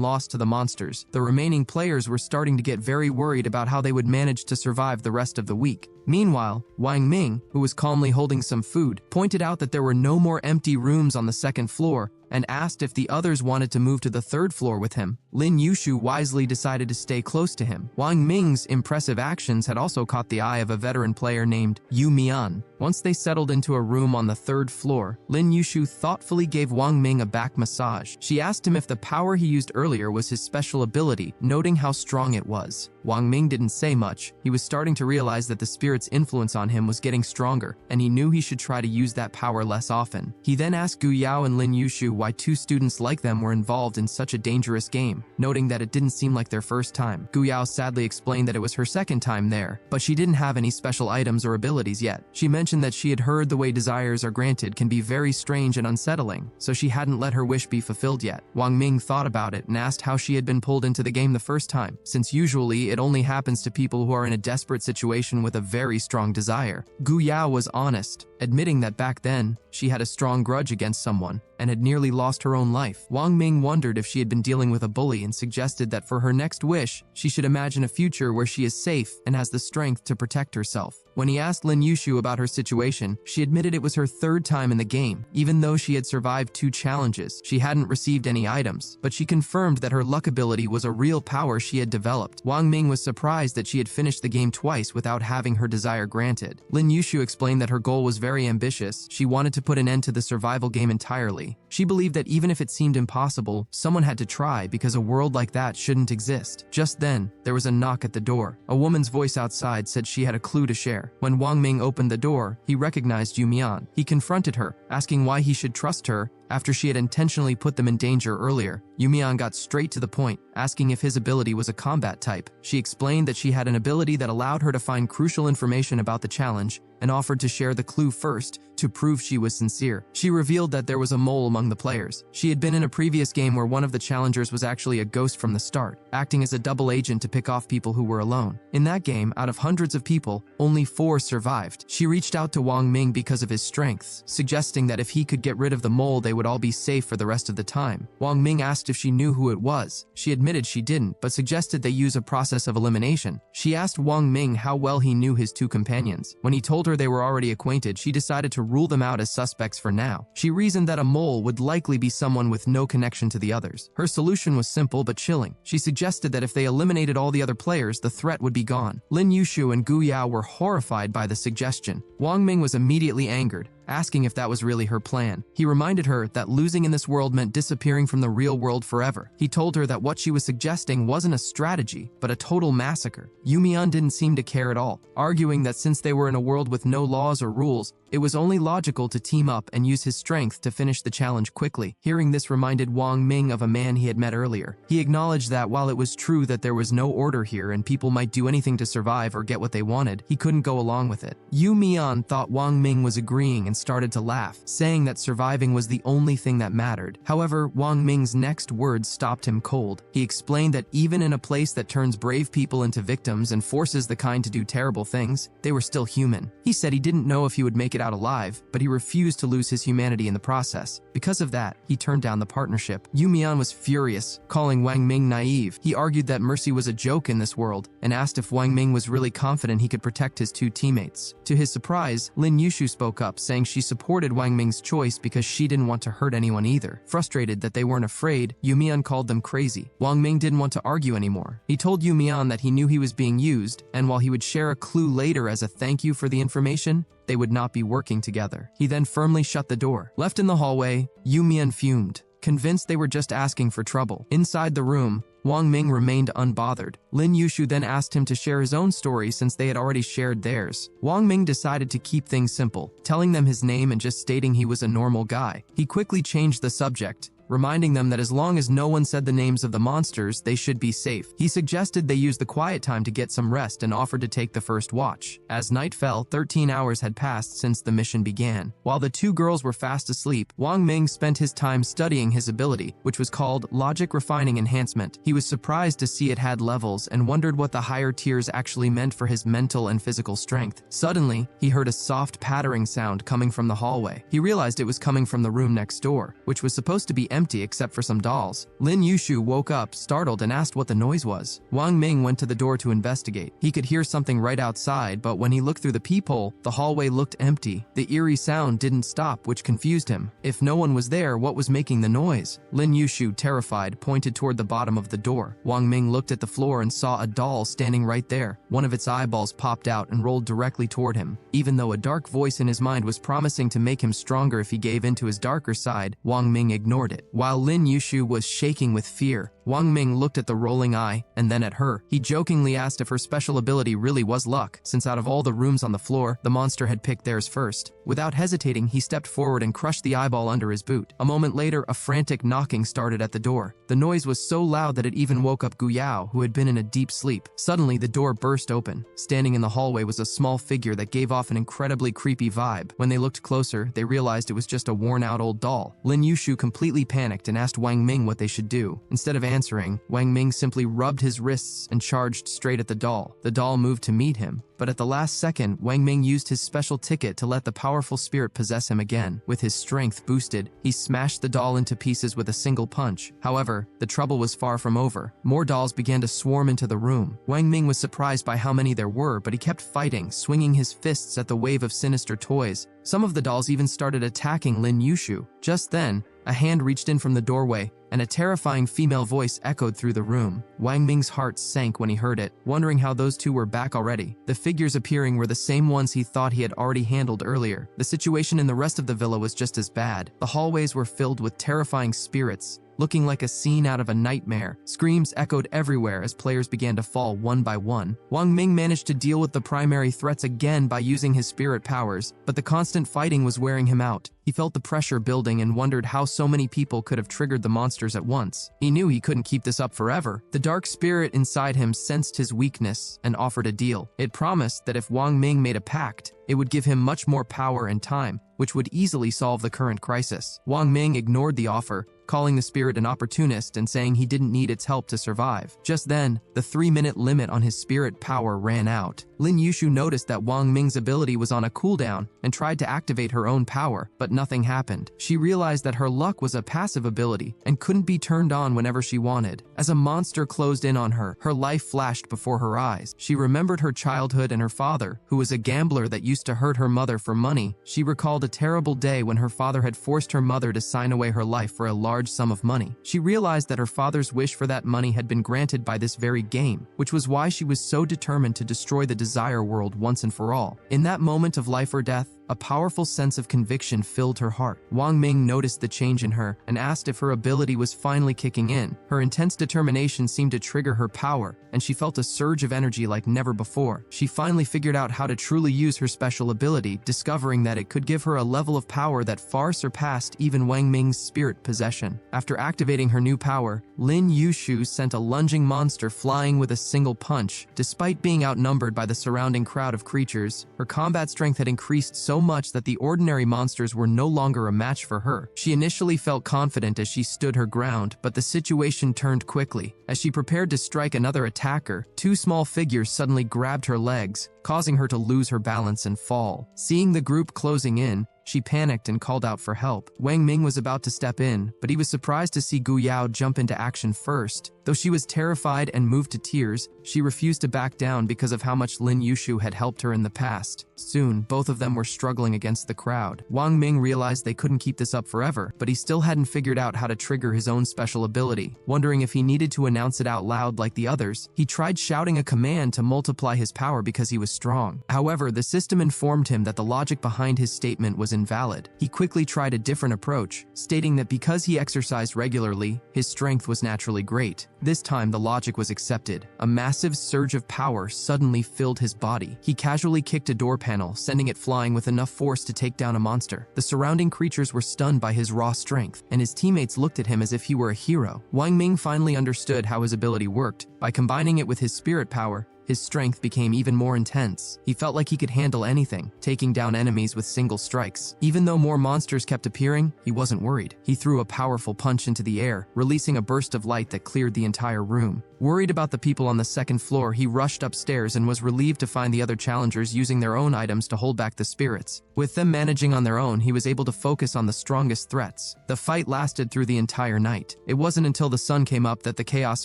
lost to the monsters. The remaining players were starting to get very worried about how they would manage to survive the rest of the week. Meanwhile, Wang Ming, who was calmly holding some food, pointed out that there were no more empty rooms on the second floor and asked if the others wanted to move to the third floor with him. Lin Yushu wisely decided to stay close to him. Wang Ming's impressive actions had also caught the eye of a veteran player named Yu Mian. Once they settled into a room on the third floor, Lin Yushu thoughtfully gave Wang Ming a back massage. She asked him if the power he used earlier was his special ability, noting how strong it was. Wang Ming didn't say much. He was starting to realize that the spirit's influence on him was getting stronger, and he knew he should try to use that power less often. He then asked Gu Yao and Lin Yushu why two students like them were involved in such a dangerous game, noting that it didn't seem like their first time. Gu Yao sadly explained that it was her second time there, but she didn't have any special items or abilities yet. She mentioned that she had heard the way desires are granted can be very strange and unsettling, so she hadn't let her wish be fulfilled yet. Wang Ming thought about it and asked how she had been pulled into the game the first time, since usually it only happens to people who are in a desperate situation with a very strong desire. Gu Yao was honest, admitting that back then, she had a strong grudge against someone and had nearly lost her own life. Wang Ming wondered if she had been dealing with a bully and suggested that for her next wish, she should imagine a future where she is safe and has the strength to protect herself. When he asked Lin Yushu about her situation, she admitted it was her third time in the game. Even though she had survived 2 challenges, she hadn't received any items, but she confirmed that her luck ability was a real power she had developed. Wang Ming was surprised that she had finished the game twice without having her desire granted. Lin Yushu explained that her goal was very ambitious. She wanted to put an end to the survival game entirely. She believed that even if it seemed impossible, someone had to try because a world like that shouldn't exist. Just then, there was a knock at the door. A woman's voice outside said she had a clue to share. When Wang Ming opened the door, he recognized Yu Mian. He confronted her, asking why he should trust her after she had intentionally put them in danger earlier. Yu Mian got straight to the point, asking if his ability was a combat type. She explained that she had an ability that allowed her to find crucial information about the challenge and offered to share the clue first to prove she was sincere. She revealed that there was a mole among the players. She had been in a previous game where one of the challengers was actually a ghost from the start, acting as a double agent to pick off people who were alone. In that game, out of hundreds of people, only 4 survived. She reached out to Wang Ming because of his strengths, suggesting that if he could get rid of the mole, they would all be safe for the rest of the time. Wang Ming asked if she knew who it was. She admitted she didn't, but suggested they use a process of elimination. She asked Wang Ming how well he knew his two companions. When he told her they were already acquainted, she decided to rule them out as suspects for now. She reasoned that a mole would likely be someone with no connection to the others. Her solution was simple but chilling. She suggested that if they eliminated all the other players, the threat would be gone. Lin Yushu and Gu Yao were horrified by the suggestion. Wang Ming was immediately angered, asking if that was really her plan. He reminded her that losing in this world meant disappearing from the real world forever. He told her that what she was suggesting wasn't a strategy, but a total massacre. Yumian didn't seem to care at all, arguing that since they were in a world with no laws or rules, it was only logical to team up and use his strength to finish the challenge quickly. Hearing this reminded Wang Ming of a man he had met earlier. He acknowledged that while it was true that there was no order here and people might do anything to survive or get what they wanted, he couldn't go along with it. Yumian thought Wang Ming was agreeing and started to laugh, saying that surviving was the only thing that mattered. However, Wang Ming's next words stopped him cold. He explained that even in a place that turns brave people into victims and forces the kind to do terrible things, they were still human. He said he didn't know if he would make it out alive, but he refused to lose his humanity in the process. Because of that, he turned down the partnership. Yumian was furious, calling Wang Ming naive. He argued that mercy was a joke in this world and asked if Wang Ming was really confident he could protect his two teammates. To his surprise, Lin Yushu spoke up, saying she supported Wang Ming's choice because she didn't want to hurt anyone either. Frustrated that they weren't afraid, Yumian called them crazy. Wang Ming didn't want to argue anymore. He told Yumian that he knew he was being used, and while he would share a clue later as a thank you for the information, they would not be working together. He then firmly shut the door. Left in the hallway, Yumian fumed, convinced they were just asking for trouble. Inside the room, Wang Ming remained unbothered. Lin Yushu then asked him to share his own story since they had already shared theirs. Wang Ming decided to keep things simple, telling them his name and just stating he was a normal guy. He quickly changed the subject, reminding them that as long as no one said the names of the monsters, they should be safe. He suggested they use the quiet time to get some rest and offered to take the first watch. As night fell, 13 hours had passed since the mission began. While the two girls were fast asleep, Wang Ming spent his time studying his ability, which was called Logic Refining Enhancement. He was surprised to see it had levels and wondered what the higher tiers actually meant for his mental and physical strength. Suddenly, he heard a soft pattering sound coming from the hallway. He realized it was coming from the room next door, which was supposed to be empty except for some dolls. Lin Yushu woke up, startled, and asked what the noise was. Wang Ming went to the door to investigate. He could hear something right outside, but when he looked through the peephole, the hallway looked empty. The eerie sound didn't stop, which confused him. If no one was there, what was making the noise? Lin Yushu, terrified, pointed toward the bottom of the door. Wang Ming looked at the floor and saw a doll standing right there. One of its eyeballs popped out and rolled directly toward him. Even though a dark voice in his mind was promising to make him stronger if he gave in to his darker side, Wang Ming ignored it. While Lin Yushu was shaking with fear, Wang Ming looked at the rolling eye and then at her. He jokingly asked if her special ability really was luck, since out of all the rooms on the floor, the monster had picked theirs first. Without hesitating, he stepped forward and crushed the eyeball under his boot. A moment later, a frantic knocking started at the door. The noise was so loud that it even woke up Gu Yao, who had been in a deep sleep. Suddenly, the door burst open. Standing in the hallway was a small figure that gave off an incredibly creepy vibe. When they looked closer, they realized it was just a worn-out old doll. Lin Yushu completely panicked and asked Wang Ming what they should do. Instead of answering, Wang Ming simply rubbed his wrists and charged straight at the doll. The doll moved to meet him, but at the last second, Wang Ming used his special ticket to let the powerful spirit possess him again. With his strength boosted, he smashed the doll into pieces with a single punch. However, the trouble was far from over. More dolls began to swarm into the room. Wang Ming was surprised by how many there were, but he kept fighting, swinging his fists at the wave of sinister toys. Some of the dolls even started attacking Lin Yushu. Just then, a hand reached in from the doorway, and a terrifying female voice echoed through the room. Wang Ming's heart sank when he heard it, wondering how those two were back already. The figures appearing were the same ones he thought he had already handled earlier. The situation in the rest of the villa was just as bad. The hallways were filled with terrifying spirits, looking like a scene out of a nightmare. Screams echoed everywhere as players began to fall one by one. Wang Ming managed to deal with the primary threats again by using his spirit powers, but the constant fighting was wearing him out. He felt the pressure building and wondered how so many people could have triggered the monsters at once. He knew he couldn't keep this up forever. The dark spirit inside him sensed his weakness and offered a deal. It promised that if Wang Ming made a pact, it would give him much more power and time, which would easily solve the current crisis. Wang Ming ignored the offer, calling the spirit an opportunist and saying he didn't need its help to survive. Just then, the 3-minute limit on his spirit power ran out. Lin Yushu noticed that Wang Ming's ability was on a cooldown and tried to activate her own power, but nothing happened. She realized that her luck was a passive ability and couldn't be turned on whenever she wanted. As a monster closed in on her, her life flashed before her eyes. She remembered her childhood and her father, who was a gambler that used to hurt her mother for money. She recalled a terrible day when her father had forced her mother to sign away her life for a large sum of money. She realized that her father's wish for that money had been granted by this very game, which was why she was so determined to destroy the Desire World once and for all. In that moment of life or death, a powerful sense of conviction filled her heart. Wang Ming noticed the change in her and asked if her ability was finally kicking in. Her intense determination seemed to trigger her power, and she felt a surge of energy like never before. She finally figured out how to truly use her special ability, discovering that it could give her a level of power that far surpassed even Wang Ming's spirit possession. After activating her new power, Lin Yushu sent a lunging monster flying with a single punch. Despite being outnumbered by the surrounding crowd of creatures, her combat strength had increased so much that the ordinary monsters were no longer a match for her. She initially felt confident as she stood her ground, but the situation turned quickly. As she prepared to strike another attacker, two small figures suddenly grabbed her legs, causing her to lose her balance and fall. Seeing the group closing in, she panicked and called out for help. Wang Ming was about to step in, but he was surprised to see Gu Yao jump into action first. Though she was terrified and moved to tears, she refused to back down because of how much Lin Yushu had helped her in the past. Soon, both of them were struggling against the crowd. Wang Ming realized they couldn't keep this up forever, but he still hadn't figured out how to trigger his own special ability. Wondering if he needed to announce it out loud like the others, he tried shouting a command to multiply his power because he was strong. However, the system informed him that the logic behind his statement was invalid. He quickly tried a different approach, stating that because he exercised regularly, his strength was naturally great. This time, the logic was accepted. A massive surge of power suddenly filled his body. He casually kicked a door panel, sending it flying with enough force to take down a monster. The surrounding creatures were stunned by his raw strength, and his teammates looked at him as if he were a hero. Wang Ming finally understood how his ability worked. By combining it with his spirit power, his strength became even more intense. He felt like he could handle anything, taking down enemies with single strikes. Even though more monsters kept appearing, he wasn't worried. He threw a powerful punch into the air, releasing a burst of light that cleared the entire room. Worried about the people on the second floor, he rushed upstairs and was relieved to find the other challengers using their own items to hold back the spirits. With them managing on their own, he was able to focus on the strongest threats. The fight lasted through the entire night. It wasn't until the sun came up that the chaos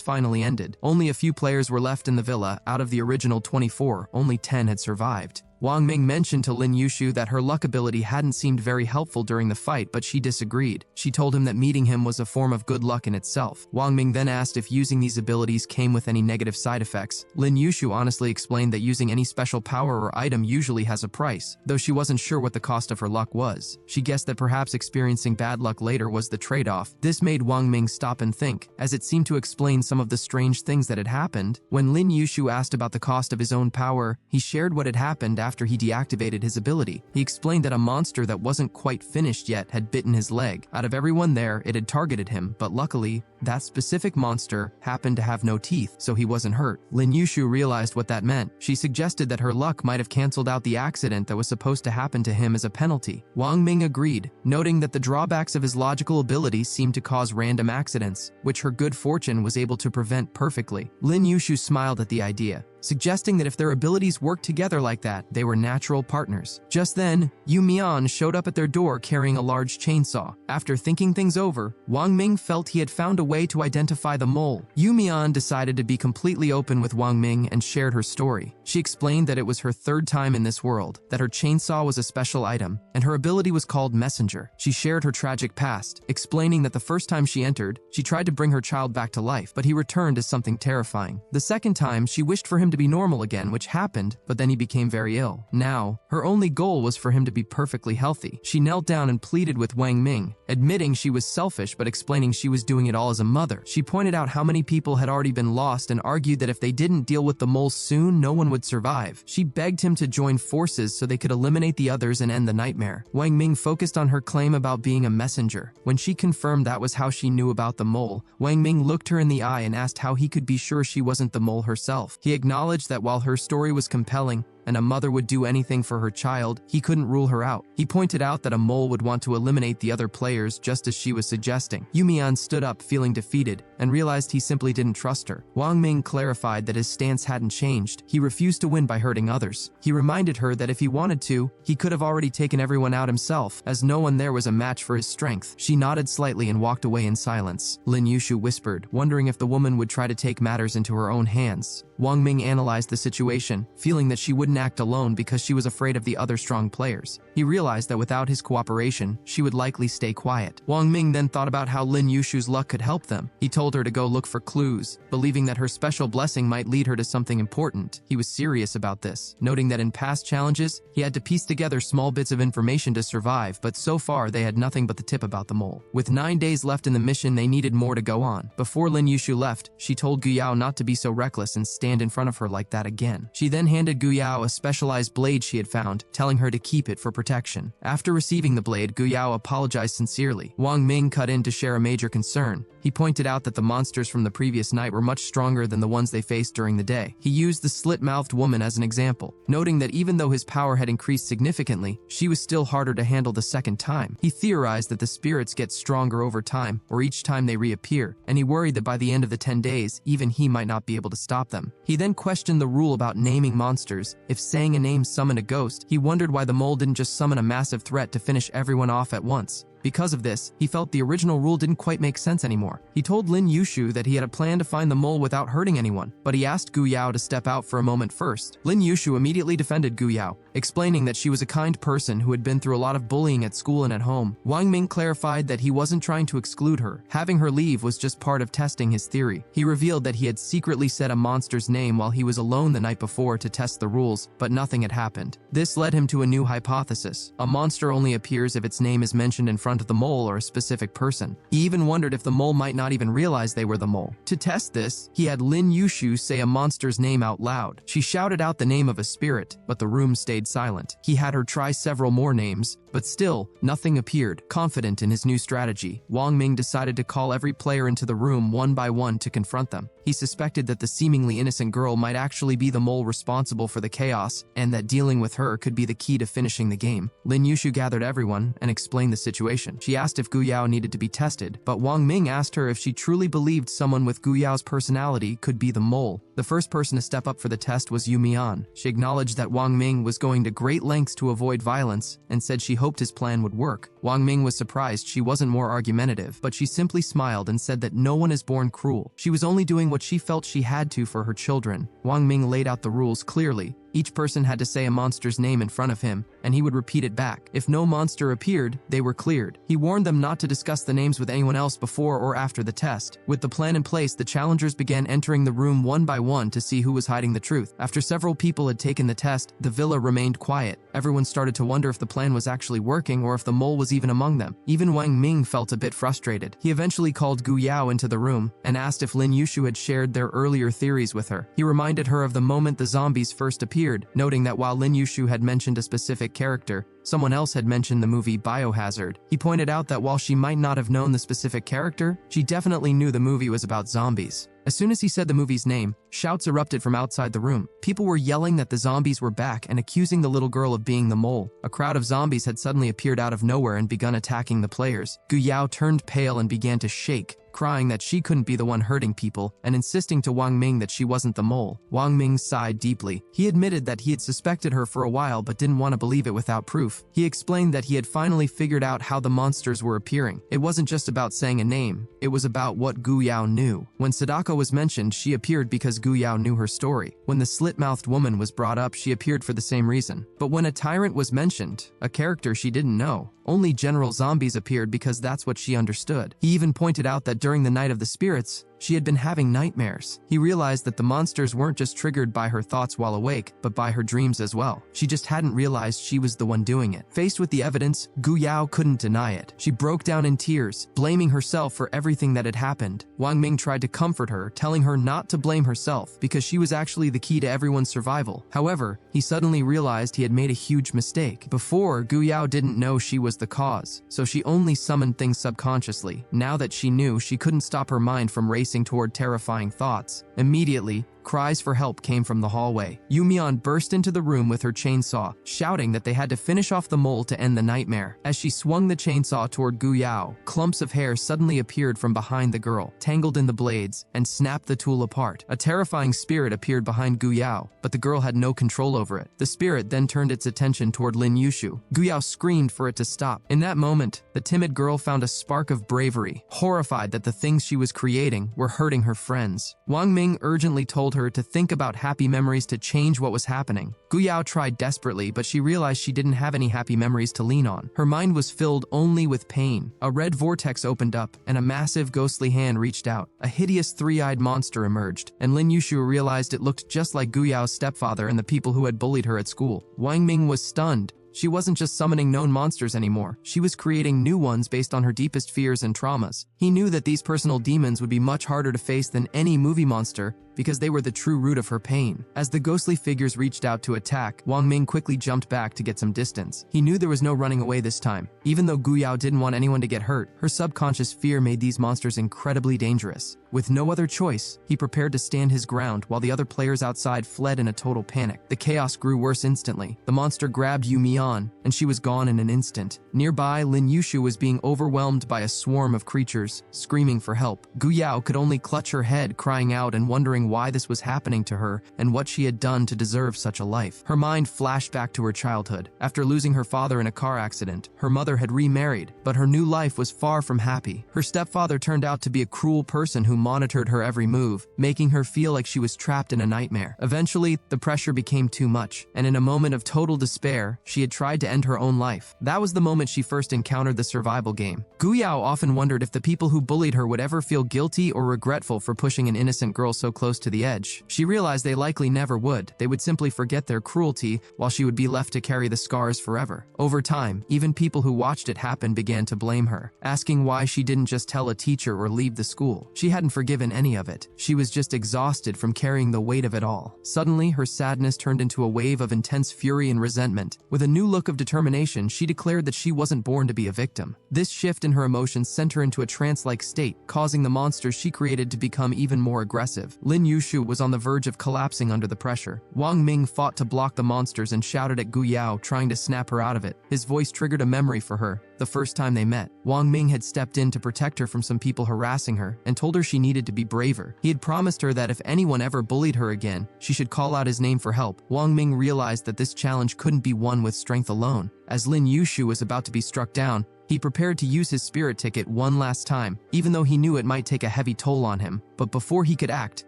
finally ended. Only a few players were left in the villa. Out of the original 24, only 10 had survived. Wang Ming mentioned to Lin Yushu that her luck ability hadn't seemed very helpful during the fight, but she disagreed. She told him that meeting him was a form of good luck in itself. Wang Ming then asked if using these abilities came with any negative side effects. Lin Yushu honestly explained that using any special power or item usually has a price, though she wasn't sure what the cost of her luck was. She guessed that perhaps experiencing bad luck later was the trade-off. This made Wang Ming stop and think, as it seemed to explain some of the strange things that had happened. When Lin Yushu asked about the cost of his own power, he shared what had happened after he deactivated his ability. He explained that a monster that wasn't quite finished yet had bitten his leg. Out of everyone there, it had targeted him, but luckily, that specific monster happened to have no teeth, so he wasn't hurt. Lin Yushu realized what that meant. She suggested that her luck might have canceled out the accident that was supposed to happen to him as a penalty. Wang Ming agreed, noting that the drawbacks of his logical ability seemed to cause random accidents, which her good fortune was able to prevent perfectly. Lin Yushu smiled at the idea, suggesting that if their abilities worked together like that, they were natural partners. Just then, Yu Mian showed up at their door carrying a large chainsaw. After thinking things over, Wang Ming felt he had found a way to identify the mole. Yu Mian decided to be completely open with Wang Ming and shared her story. She explained that it was her third time in this world, that her chainsaw was a special item, and her ability was called Messenger. She shared her tragic past, explaining that the first time she entered, she tried to bring her child back to life, but he returned as something terrifying. The second time, she wished for him to be normal again, which happened, but then he became very ill. Now, her only goal was for him to be perfectly healthy. She knelt down and pleaded with Wang Ming, admitting she was selfish but explaining she was doing it all as a mother. She pointed out how many people had already been lost and argued that if they didn't deal with the mole soon, no one would survive. She begged him to join forces so they could eliminate the others and end the nightmare. Wang Ming focused on her claim about being a messenger. When she confirmed that was how she knew about the mole, Wang Ming looked her in the eye and asked how he could be sure she wasn't the mole herself. He acknowledged that while her story was compelling, and a mother would do anything for her child, he couldn't rule her out. He pointed out that a mole would want to eliminate the other players just as she was suggesting. Yumian stood up feeling defeated and realized he simply didn't trust her. Wang Ming clarified that his stance hadn't changed. He refused to win by hurting others. He reminded her that if he wanted to, he could have already taken everyone out himself, as no one there was a match for his strength. She nodded slightly and walked away in silence. Lin Yushu whispered, wondering if the woman would try to take matters into her own hands. Wang Ming analyzed the situation, feeling that she wouldn't act alone because she was afraid of the other strong players. He realized that without his cooperation, she would likely stay quiet. Wang Ming then thought about how Lin Yushu's luck could help them. He told her to go look for clues, believing that her special blessing might lead her to something important. He was serious about this, noting that in past challenges, he had to piece together small bits of information to survive, but so far they had nothing but the tip about the mole. With 9 days left in the mission, they needed more to go on. Before Lin Yushu left, she told Guyao not to be so reckless and stand in front of her like that again. She then handed Guyao a specialized blade she had found, telling her to keep it for protection. After receiving the blade, Guyao apologized sincerely. Wang Ming cut in to share a major concern. He pointed out that the monsters from the previous night were much stronger than the ones they faced during the day. He used the slit-mouthed woman as an example, noting that even though his power had increased significantly, she was still harder to handle the second time. He theorized that the spirits get stronger over time, or each time they reappear, and he worried that by the end of the 10 days, even he might not be able to stop them. He then questioned the rule about naming monsters. If saying a name summoned a ghost, he wondered why the mole didn't just summon a massive threat to finish everyone off at once. Because of this, he felt the original rule didn't quite make sense anymore. He told Lin Yushu that he had a plan to find the mole without hurting anyone, but he asked Guyao to step out for a moment first. Lin Yushu immediately defended Guyao, explaining that she was a kind person who had been through a lot of bullying at school and at home. Wang Ming clarified that he wasn't trying to exclude her. Having her leave was just part of testing his theory. He revealed that he had secretly said a monster's name while he was alone the night before to test the rules, but nothing had happened. This led him to a new hypothesis. A monster only appears if its name is mentioned in front of the mole or a specific person. He even wondered if the mole might not even realize they were the mole. To test this, he had Lin Yushu say a monster's name out loud. She shouted out the name of a spirit, but the room stayed silent. He had her try several more names, but still, nothing appeared. Confident in his new strategy, Wang Ming decided to call every player into the room one by one to confront them. He suspected that the seemingly innocent girl might actually be the mole responsible for the chaos, and that dealing with her could be the key to finishing the game. Lin Yushu gathered everyone and explained the situation. She asked if Guyao needed to be tested, but Wang Ming asked her if she truly believed someone with Guyao's personality could be the mole. The first person to step up for the test was Yumian. She acknowledged that Wang Ming was going to great lengths to avoid violence and said she hoped his plan would work. Wang Ming was surprised she wasn't more argumentative, but she simply smiled and said that no one is born cruel. She was only doing what she felt she had to for her children. Wang Ming laid out the rules clearly. Each person had to say a monster's name in front of him, and he would repeat it back. If no monster appeared, they were cleared. He warned them not to discuss the names with anyone else before or after the test. With the plan in place, the challengers began entering the room one by one to see who was hiding the truth. After several people had taken the test, the villa remained quiet. Everyone started to wonder if the plan was actually working or if the mole was even among them. Even Wang Ming felt a bit frustrated. He eventually called Guyao into the room and asked if Lin Yushu had shared their earlier theories with her. He reminded her of the moment the zombies first appeared, noting that while Lin Yushu had mentioned a specific character, someone else had mentioned the movie Biohazard. He pointed out that while she might not have known the specific character, she definitely knew the movie was about zombies. As soon as he said the movie's name, shouts erupted from outside the room. People were yelling that the zombies were back and accusing the little girl of being the mole. A crowd of zombies had suddenly appeared out of nowhere and begun attacking the players. Guyao turned pale and began to shake, crying that she couldn't be the one hurting people and insisting to Wang Ming that she wasn't the mole. Wang Ming sighed deeply. He admitted that he had suspected her for a while but didn't want to believe it without proof. He explained that he had finally figured out how the monsters were appearing. It wasn't just about saying a name, it was about what Guyao knew. When Sadako was mentioned, she appeared because Guyao knew her story. When the slit-mouthed woman was brought up, she appeared for the same reason. But when a tyrant was mentioned, a character she didn't know, only general zombies appeared because that's what she understood. He even pointed out that during the Night of the Spirits, she had been having nightmares. He realized that the monsters weren't just triggered by her thoughts while awake, but by her dreams as well. She just hadn't realized she was the one doing it. Faced with the evidence, Guyao couldn't deny it. She broke down in tears, blaming herself for everything that had happened. Wang Ming tried to comfort her, telling her not to blame herself because she was actually the key to everyone's survival. However, he suddenly realized he had made a huge mistake. Before, Guyao didn't know she was the cause, so she only summoned things subconsciously. Now that she knew, she couldn't stop her mind from racing toward terrifying thoughts. Immediately, Cries for help came from the hallway. Yumian burst into the room with her chainsaw, shouting that they had to finish off the mole to end the nightmare. As she swung the chainsaw toward Gu Yao, clumps of hair suddenly appeared from behind the girl, tangled in the blades, and snapped the tool apart. A terrifying spirit appeared behind Gu Yao, but the girl had no control over it. The spirit then turned its attention toward Lin Yushu. Gu Yao screamed for it to stop. In that moment, the timid girl found a spark of bravery, horrified that the things she was creating were hurting her friends. Wang Ming urgently told her to think about happy memories to change what was happening. Gu Yao tried desperately, but she realized she didn't have any happy memories to lean on. Her mind was filled only with pain. A red vortex opened up, and a massive ghostly hand reached out. A hideous three-eyed monster emerged, and Lin Yushu realized it looked just like Gu Yao's stepfather and the people who had bullied her at school. Wang Ming was stunned. She wasn't just summoning known monsters anymore. She was creating new ones based on her deepest fears and traumas. He knew that these personal demons would be much harder to face than any movie monster because they were the true root of her pain. As the ghostly figures reached out to attack, Wang Ming quickly jumped back to get some distance. He knew there was no running away this time. Even though Gu Yao didn't want anyone to get hurt, her subconscious fear made these monsters incredibly dangerous. With no other choice, he prepared to stand his ground while the other players outside fled in a total panic. The chaos grew worse instantly. The monster grabbed Yu Mian, and she was gone in an instant. Nearby, Lin Yushu was being overwhelmed by a swarm of creatures, screaming for help. Gu Yao could only clutch her head, crying out and wondering why this was happening to her and what she had done to deserve such a life. Her mind flashed back to her childhood. After losing her father in a car accident, her mother had remarried, but her new life was far from happy. Her stepfather turned out to be a cruel person who monitored her every move, making her feel like she was trapped in a nightmare. Eventually, the pressure became too much, and in a moment of total despair, she had tried to end her own life. That was the moment she first encountered the survival game. Gu Yao often wondered if the people who bullied her would ever feel guilty or regretful for pushing an innocent girl so close to the edge. She realized they likely never would. They would simply forget their cruelty, while she would be left to carry the scars forever. Over time, even people who watched it happen began to blame her, asking why she didn't just tell a teacher or leave the school. She hadn't forgiven any of it. She was just exhausted from carrying the weight of it all. Suddenly, her sadness turned into a wave of intense fury and resentment. With a new look of determination, she declared that she wasn't born to be a victim. This shift in her emotions sent her into a trance-like state, causing the monsters she created to become even more aggressive. Lin Yushu was on the verge of collapsing under the pressure. Wang Ming fought to block the monsters and shouted at Gu Yao, trying to snap her out of it. His voice triggered a memory for her. The first time they met, Wang Ming had stepped in to protect her from some people harassing her and told her she needed to be braver. He had promised her that if anyone ever bullied her again, she should call out his name for help. Wang Ming realized that this challenge couldn't be won with strength alone. As Lin Yushu was about to be struck down, he prepared to use his spirit ticket one last time, even though he knew it might take a heavy toll on him. But before he could act,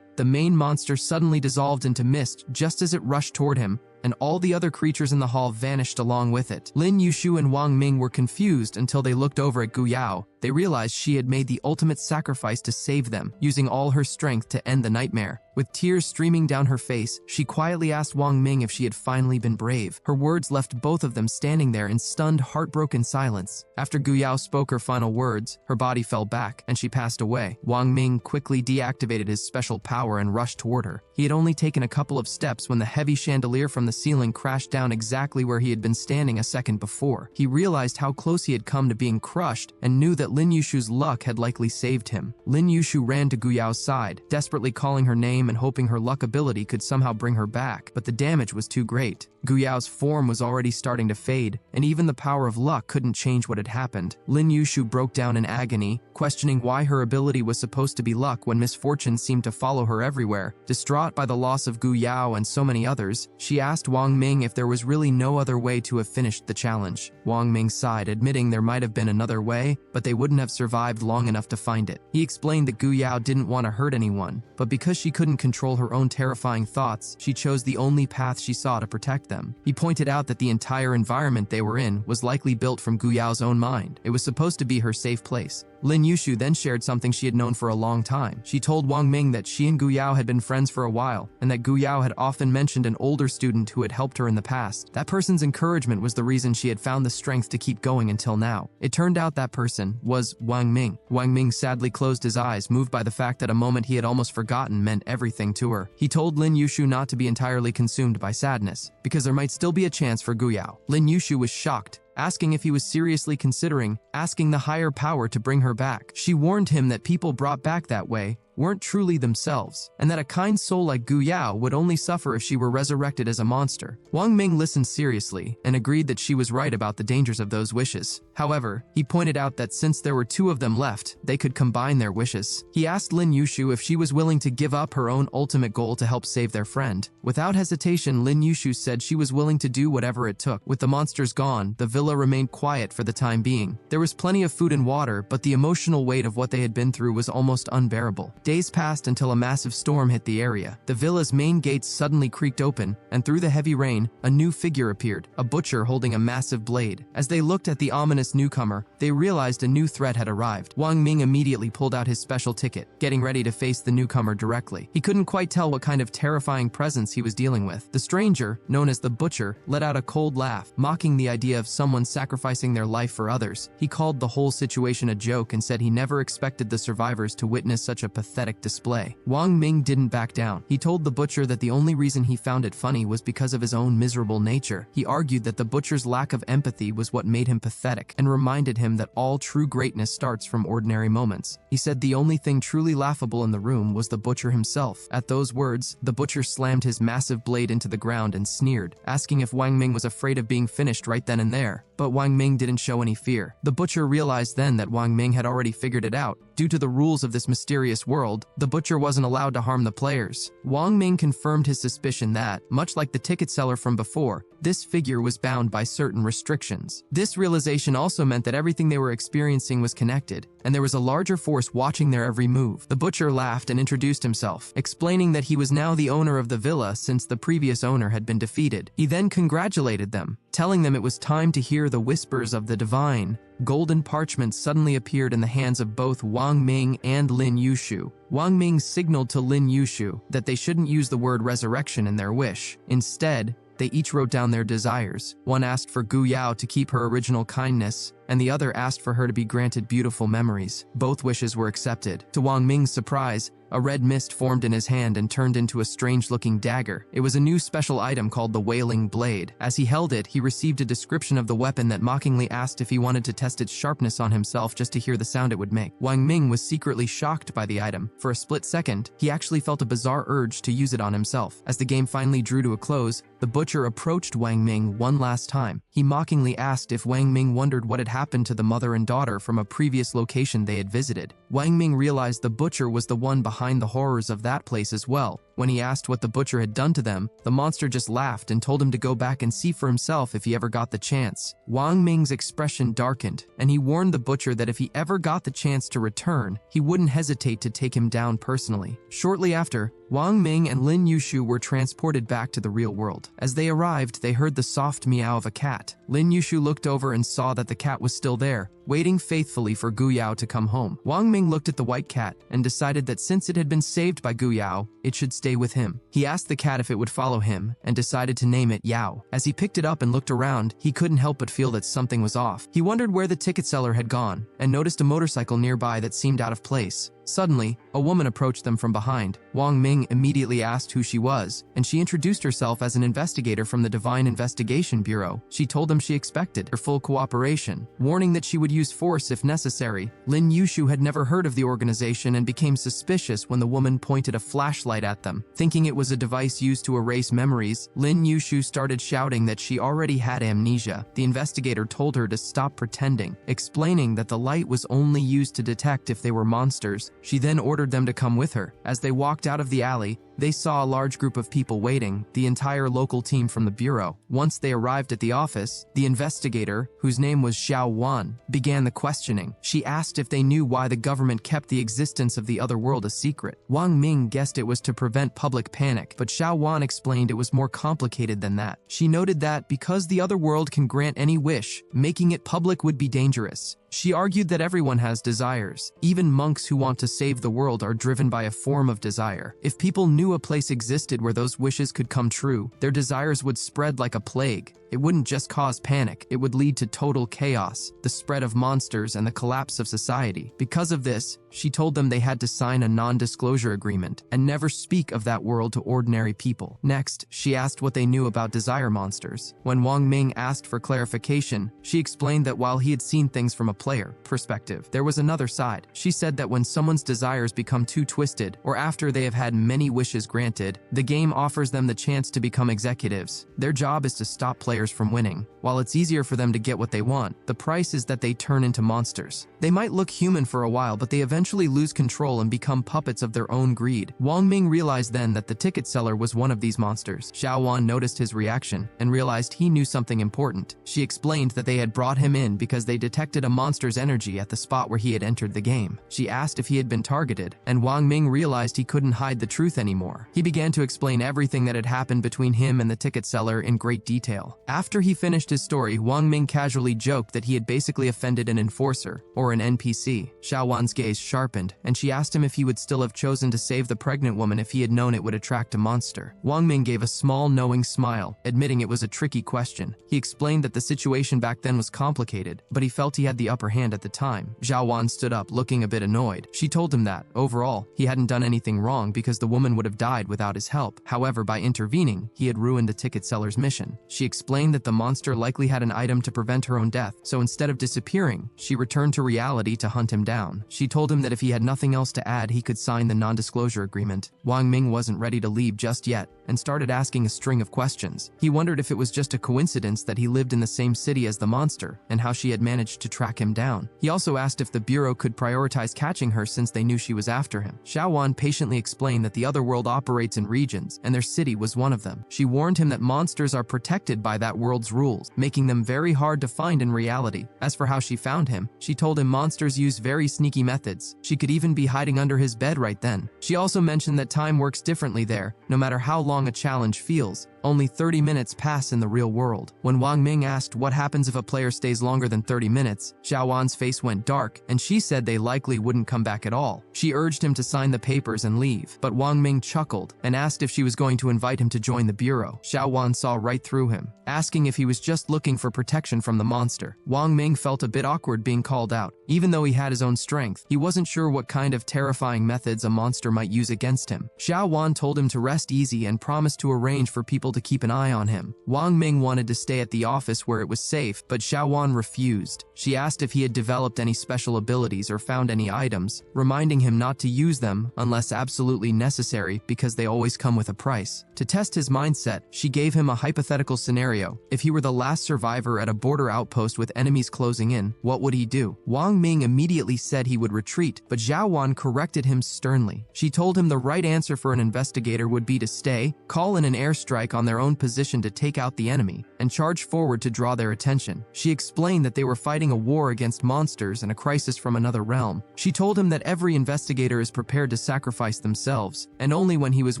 the main monster suddenly dissolved into mist just as it rushed toward him, and all the other creatures in the hall vanished along with it. Lin Yushu and Wang Ming were confused until they looked over at Gu Yao. They realized she had made the ultimate sacrifice to save them, using all her strength to end the nightmare. With tears streaming down her face, she quietly asked Wang Ming if she had finally been brave. Her words left both of them standing there in stunned, heartbroken silence. After Gu Yao spoke her final words, her body fell back, and she passed away. Wang Ming quickly deactivated his special power and rushed toward her. He had only taken a couple of steps when the heavy chandelier from the ceiling crashed down exactly where he had been standing a second before. He realized how close he had come to being crushed and knew that Lin Yushu's luck had likely saved him. Lin Yushu ran to Gu Yao's side, desperately calling her name and hoping her luck ability could somehow bring her back, but the damage was too great. Gu Yao's form was already starting to fade, and even the power of luck couldn't change what had happened. Lin Yushu broke down in agony, questioning why her ability was supposed to be luck when misfortune seemed to follow her everywhere. Distraught by the loss of Gu Yao and so many others, she asked Wang Ming if there was really no other way to have finished the challenge. Wang Ming sighed, admitting there might have been another way, but they wouldn't have survived long enough to find it. He explained that Gu Yao didn't want to hurt anyone, but because she couldn't control her own terrifying thoughts, she chose the only path she saw to protect them. He pointed out that the entire environment they were in was likely built from Gu Yao's own mind. It was supposed to be her safe place. Lin Yushu then shared something she had known for a long time. She told Wang Ming that she and Gu Yao had been friends for a while, and that Gu Yao had often mentioned an older student who had helped her in the past. That person's encouragement was the reason she had found the strength to keep going until now. It turned out that person was Wang Ming. Wang Ming sadly closed his eyes, moved by the fact that a moment he had almost forgotten meant everything to her. He told Lin Yushu not to be entirely consumed by sadness, because there might still be a chance for Gu Yao. Lin Yushu was shocked, asking if he was seriously considering asking the higher power to bring her back. She warned him that people brought back that way weren't truly themselves, and that a kind soul like Gu Yao would only suffer if she were resurrected as a monster. Wang Ming listened seriously and agreed that she was right about the dangers of those wishes. However, he pointed out that since there were two of them left, they could combine their wishes. He asked Lin Yushu if she was willing to give up her own ultimate goal to help save their friend. Without hesitation, Lin Yushu said she was willing to do whatever it took. With the monsters gone, the villa remained quiet for the time being. There was plenty of food and water, but the emotional weight of what they had been through was almost unbearable. Days passed until a massive storm hit the area. The villa's main gates suddenly creaked open, and through the heavy rain, a new figure appeared, a butcher holding a massive blade. As they looked at the ominous newcomer, they realized a new threat had arrived. Wang Ming immediately pulled out his special ticket, getting ready to face the newcomer directly. He couldn't quite tell what kind of terrifying presence he was dealing with. The stranger, known as the butcher, let out a cold laugh, mocking the idea of someone sacrificing their life for others. He called the whole situation a joke and said he never expected the survivors to witness such a pathetic display. Wang Ming didn't back down. He told the butcher that the only reason he found it funny was because of his own miserable nature. He argued that the butcher's lack of empathy was what made him pathetic and reminded him that all true greatness starts from ordinary moments. He said the only thing truly laughable in the room was the butcher himself. At those words, the butcher slammed his massive blade into the ground and sneered, asking if Wang Ming was afraid of being finished right then and there. But Wang Ming didn't show any fear. The butcher realized then that Wang Ming had already figured it out. Due to the rules of this mysterious world, the butcher wasn't allowed to harm the players. Wang Ming confirmed his suspicion that, much like the ticket seller from before, this figure was bound by certain restrictions. This realization also meant that everything they were experiencing was connected, and there was a larger force watching their every move. The butcher laughed and introduced himself, explaining that he was now the owner of the villa since the previous owner had been defeated. He then congratulated them, telling them it was time to hear the whispers of the divine. Golden parchment suddenly appeared in the hands of both Wang Ming and Lin Yushu. Wang Ming signaled to Lin Yushu that they shouldn't use the word resurrection in their wish. Instead, they each wrote down their desires. One asked for Gu Yao to keep her original kindness, and the other asked for her to be granted beautiful memories. Both wishes were accepted. To Wang Ming's surprise, a red mist formed in his hand and turned into a strange-looking dagger. It was a new special item called the Wailing Blade. As he held it, he received a description of the weapon that mockingly asked if he wanted to test its sharpness on himself just to hear the sound it would make. Wang Ming was secretly shocked by the item. For a split second, he actually felt a bizarre urge to use it on himself. As the game finally drew to a close, the butcher approached Wang Ming one last time. He mockingly asked if Wang Ming wondered what had happened to the mother and daughter from a previous location they had visited. Wang Ming realized the butcher was the one behind the horrors of that place as well. When he asked what the butcher had done to them, the monster just laughed and told him to go back and see for himself if he ever got the chance. Wang Ming's expression darkened, and he warned the butcher that if he ever got the chance to return, he wouldn't hesitate to take him down personally. Shortly after, Wang Ming and Lin Yushu were transported back to the real world. As they arrived, they heard the soft meow of a cat. Lin Yushu looked over and saw that the cat was still there, waiting faithfully for Gu Yao to come home. Wang Ming looked at the white cat and decided that since it had been saved by Gu Yao, it should stay with him. He asked the cat if it would follow him and decided to name it Yao. As he picked it up and looked around, he couldn't help but feel that something was off. He wondered where the ticket seller had gone and noticed a motorcycle nearby that seemed out of place. Suddenly, a woman approached them from behind. Wang Ming immediately asked who she was, and she introduced herself as an investigator from the Divine Investigation Bureau. She told them she expected her full cooperation, warning that she would use force if necessary. Lin Yushu had never heard of the organization and became suspicious when the woman pointed a flashlight at them. Thinking it was a device used to erase memories, Lin Yushu started shouting that she already had amnesia. The investigator told her to stop pretending, explaining that the light was only used to detect if they were monsters. She then ordered them to come with her. As they walked out of the alley, they saw a large group of people waiting, the entire local team from the bureau. Once they arrived at the office, the investigator, whose name was Xiao Wan, began the questioning. She asked if they knew why the government kept the existence of the other world a secret. Wang Ming guessed it was to prevent public panic, but Xiao Wan explained it was more complicated than that. She noted that because the other world can grant any wish, making it public would be dangerous. She argued that everyone has desires. Even monks who want to save the world are driven by a form of desire. If people knew a place existed where those wishes could come true, their desires would spread like a plague. It wouldn't just cause panic, it would lead to total chaos, the spread of monsters, and the collapse of society. Because of this, she told them they had to sign a non-disclosure agreement and never speak of that world to ordinary people. Next, she asked what they knew about desire monsters. When Wang Ming asked for clarification, she explained that while he had seen things from a player perspective, there was another side. She said that when someone's desires become too twisted, or after they have had many wishes granted, the game offers them the chance to become executives. Their job is to stop players from winning. While it's easier for them to get what they want, the price is that they turn into monsters. They might look human for a while, but they eventually lose control and become puppets of their own greed. Wang Ming realized then that the ticket seller was one of these monsters. Xiao Wan noticed his reaction and realized he knew something important. She explained that they had brought him in because they detected a monster's energy at the spot where he had entered the game. She asked if he had been targeted, and Wang Ming realized he couldn't hide the truth anymore. He began to explain everything that had happened between him and the ticket seller in great detail. After he finished his story, Wang Ming casually joked that he had basically offended an enforcer, or an NPC. Xiao Wan's gaze sharpened, and she asked him if he would still have chosen to save the pregnant woman if he had known it would attract a monster. Wang Ming gave a small, knowing smile, admitting it was a tricky question. He explained that the situation back then was complicated, but he felt he had the upper hand at the time. Xiao Wan stood up, looking a bit annoyed. She told him that, overall, he hadn't done anything wrong because the woman would have died without his help. However, by intervening, he had ruined the ticket seller's mission. She explained that the monster likely had an item to prevent her own death, so instead of disappearing, she returned to reality to hunt him down. She told him that if he had nothing else to add, he could sign the non-disclosure agreement. Wang Ming wasn't ready to leave just yet, and started asking a string of questions. He wondered if it was just a coincidence that he lived in the same city as the monster, and how she had managed to track him down. He also asked if the Bureau could prioritize catching her since they knew she was after him. Xiao Wan patiently explained that the other world operates in regions, and their city was one of them. She warned him that monsters are protected by that world's rules, making them very hard to find in reality. As for how she found him, she told him monsters use very sneaky methods. She could even be hiding under his bed right then. She also mentioned that time works differently there, no matter how long a challenge feels. Only 30 minutes pass in the real world. When Wang Ming asked what happens if a player stays longer than 30 minutes, Xiao Wan's face went dark, and she said they likely wouldn't come back at all. She urged him to sign the papers and leave, but Wang Ming chuckled and asked if she was going to invite him to join the Bureau. Xiao Wan saw right through him, asking if he was just looking for protection from the monster. Wang Ming felt a bit awkward being called out. Even though he had his own strength, he wasn't sure what kind of terrifying methods a monster might use against him. Xiao Wan told him to rest easy and promised to arrange for people to keep an eye on him. Wang Ming wanted to stay at the office where it was safe, but Xiao Wan refused. She asked if he had developed any special abilities or found any items, reminding him not to use them unless absolutely necessary because they always come with a price. To test his mindset, she gave him a hypothetical scenario. If he were the last survivor at a border outpost with enemies closing in, what would he do? Wang Ming immediately said he would retreat, but Xiao Wan corrected him sternly. She told him the right answer for an investigator would be to stay, call in an airstrike on their own position to take out the enemy, and charge forward to draw their attention. She explained that they were fighting a war against monsters and a crisis from another realm. She told him that every investigator is prepared to sacrifice themselves, and only when he was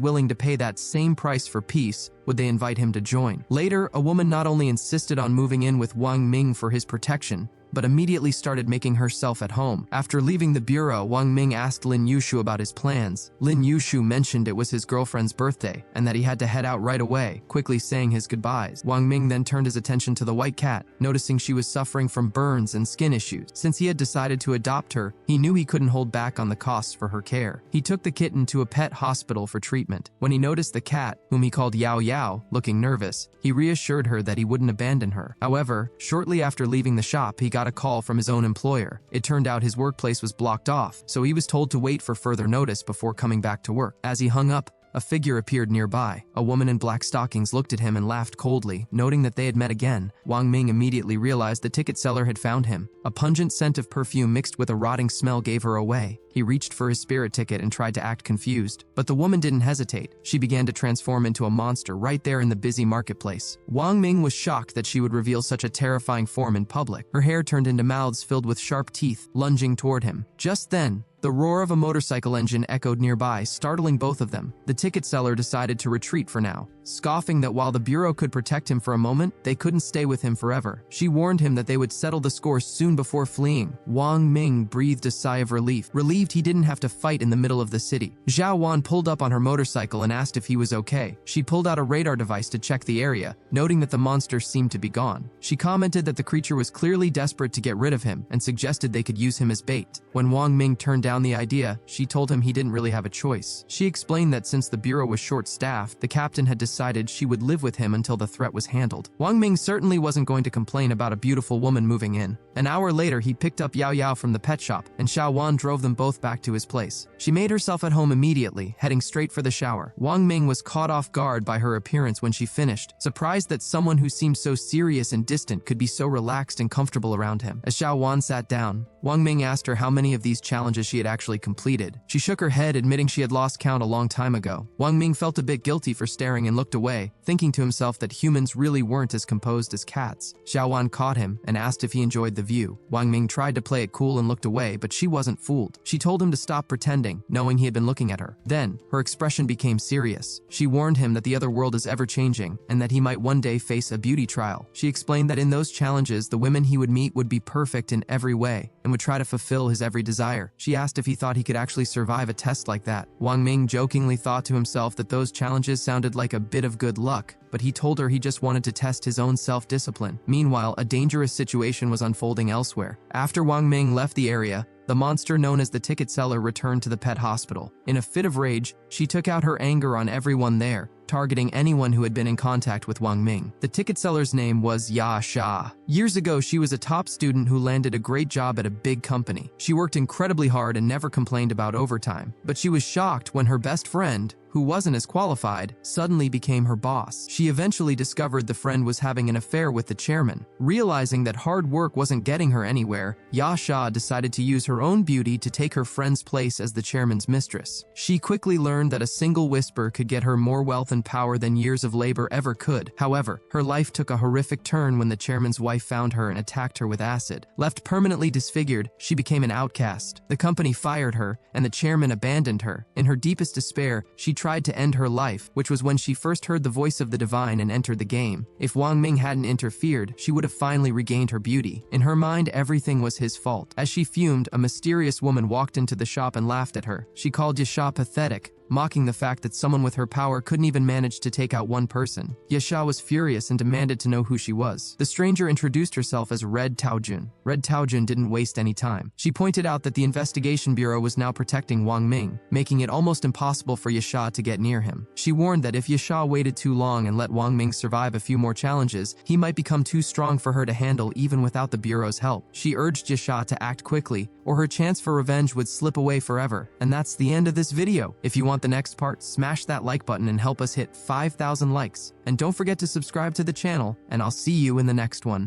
willing to pay that same price for peace would they invite him to join. Later, a woman not only insisted on moving in with Wang Ming for his protection, but immediately started making herself at home. After leaving the bureau, Wang Ming asked Lin Yushu about his plans. Lin Yushu mentioned it was his girlfriend's birthday and that he had to head out right away, quickly saying his goodbyes. Wang Ming then turned his attention to the white cat, noticing she was suffering from burns and skin issues. Since he had decided to adopt her, he knew he couldn't hold back on the costs for her care. He took the kitten to a pet hospital for treatment. When he noticed the cat, whom he called Yao Yao, looking nervous, he reassured her that he wouldn't abandon her. However, shortly after leaving the shop, he got a call from his own employer. It turned out his workplace was blocked off, so he was told to wait for further notice before coming back to work. As he hung up, a figure appeared nearby. A woman in black stockings looked at him and laughed coldly, noting that they had met again. Wang Ming immediately realized the ticket seller had found him. A pungent scent of perfume mixed with a rotting smell gave her away. He reached for his spirit ticket and tried to act confused, but the woman didn't hesitate. She began to transform into a monster right there in the busy marketplace. Wang Ming was shocked that she would reveal such a terrifying form in public. Her hair turned into mouths filled with sharp teeth, lunging toward him. Just then, the The roar of a motorcycle engine echoed nearby, startling both of them. The ticket seller decided to retreat for now, scoffing that while the bureau could protect him for a moment, they couldn't stay with him forever. She warned him that they would settle the score soon before fleeing. Wang Ming breathed a sigh of relief, relieved he didn't have to fight in the middle of the city. Zhao Wan pulled up on her motorcycle and asked if he was okay. She pulled out a radar device to check the area, noting that the monster seemed to be gone. She commented that the creature was clearly desperate to get rid of him and suggested they could use him as bait. When Wang Ming turned down the idea, she told him he didn't really have a choice. She explained that since the bureau was short-staffed, the captain had decided she would live with him until the threat was handled. Wang Ming certainly wasn't going to complain about a beautiful woman moving in. An hour later, he picked up Yao Yao from the pet shop, and Xiao Wan drove them both back to his place. She made herself at home immediately, heading straight for the shower. Wang Ming was caught off guard by her appearance when she finished, surprised that someone who seemed so serious and distant could be so relaxed and comfortable around him. As Xiao Wan sat down, Wang Ming asked her how many of these challenges she had actually completed. She shook her head, admitting she had lost count a long time ago. Wang Ming felt a bit guilty for staring and looked away, thinking to himself that humans really weren't as composed as cats. Xiao Wan caught him and asked if he enjoyed the view. Wang Ming tried to play it cool and looked away, but she wasn't fooled. She told him to stop pretending, knowing he had been looking at her. Then, her expression became serious. She warned him that the other world is ever-changing and that he might one day face a beauty trial. She explained that in those challenges, the women he would meet would be perfect in every way and would try to fulfill his every desire. She asked if he thought he could actually survive a test like that. Wang Ming jokingly thought to himself that those challenges sounded like a bit of good luck, but he told her he just wanted to test his own self-discipline. Meanwhile, a dangerous situation was unfolding elsewhere. After Wang Ming left the area, the monster known as the ticket seller returned to the pet hospital. In a fit of rage, she took out her anger on everyone there, targeting anyone who had been in contact with Wang Ming. The ticket seller's name was Ya Sha. Years ago, she was a top student who landed a great job at a big company. She worked incredibly hard and never complained about overtime. But she was shocked when her best friend, who wasn't as qualified, suddenly became her boss. She eventually discovered the friend was having an affair with the chairman. Realizing that hard work wasn't getting her anywhere, Ya Sha decided to use her own beauty to take her friend's place as the chairman's mistress. She quickly learned that a single whisper could get her more wealth and power than years of labor ever could. However, her life took a horrific turn when the chairman's wife found her and attacked her with acid. Left permanently disfigured, she became an outcast. The company fired her, and the chairman abandoned her. In her deepest despair, she tried to end her life, which was when she first heard the voice of the divine and entered the game. If Wang Ming hadn't interfered, she would have finally regained her beauty. In her mind, everything was his fault. As she fumed, a mysterious woman walked into the shop and laughed at her. She called Yasha pathetic, mocking the fact that someone with her power couldn't even manage to take out one person. Yasha was furious and demanded to know who she was. The stranger introduced herself as Red Taojun. Red Taojun didn't waste any time. She pointed out that the investigation bureau was now protecting Wang Ming, making it almost impossible for Yasha to get near him. She warned that if Yasha waited too long and let Wang Ming survive a few more challenges, he might become too strong for her to handle even without the bureau's help. She urged Yasha to act quickly, or her chance for revenge would slip away forever. And that's the end of this video. If you want the next part, smash that like button and help us hit 5,000 likes. And don't forget to subscribe to the channel, and I'll see you in the next one.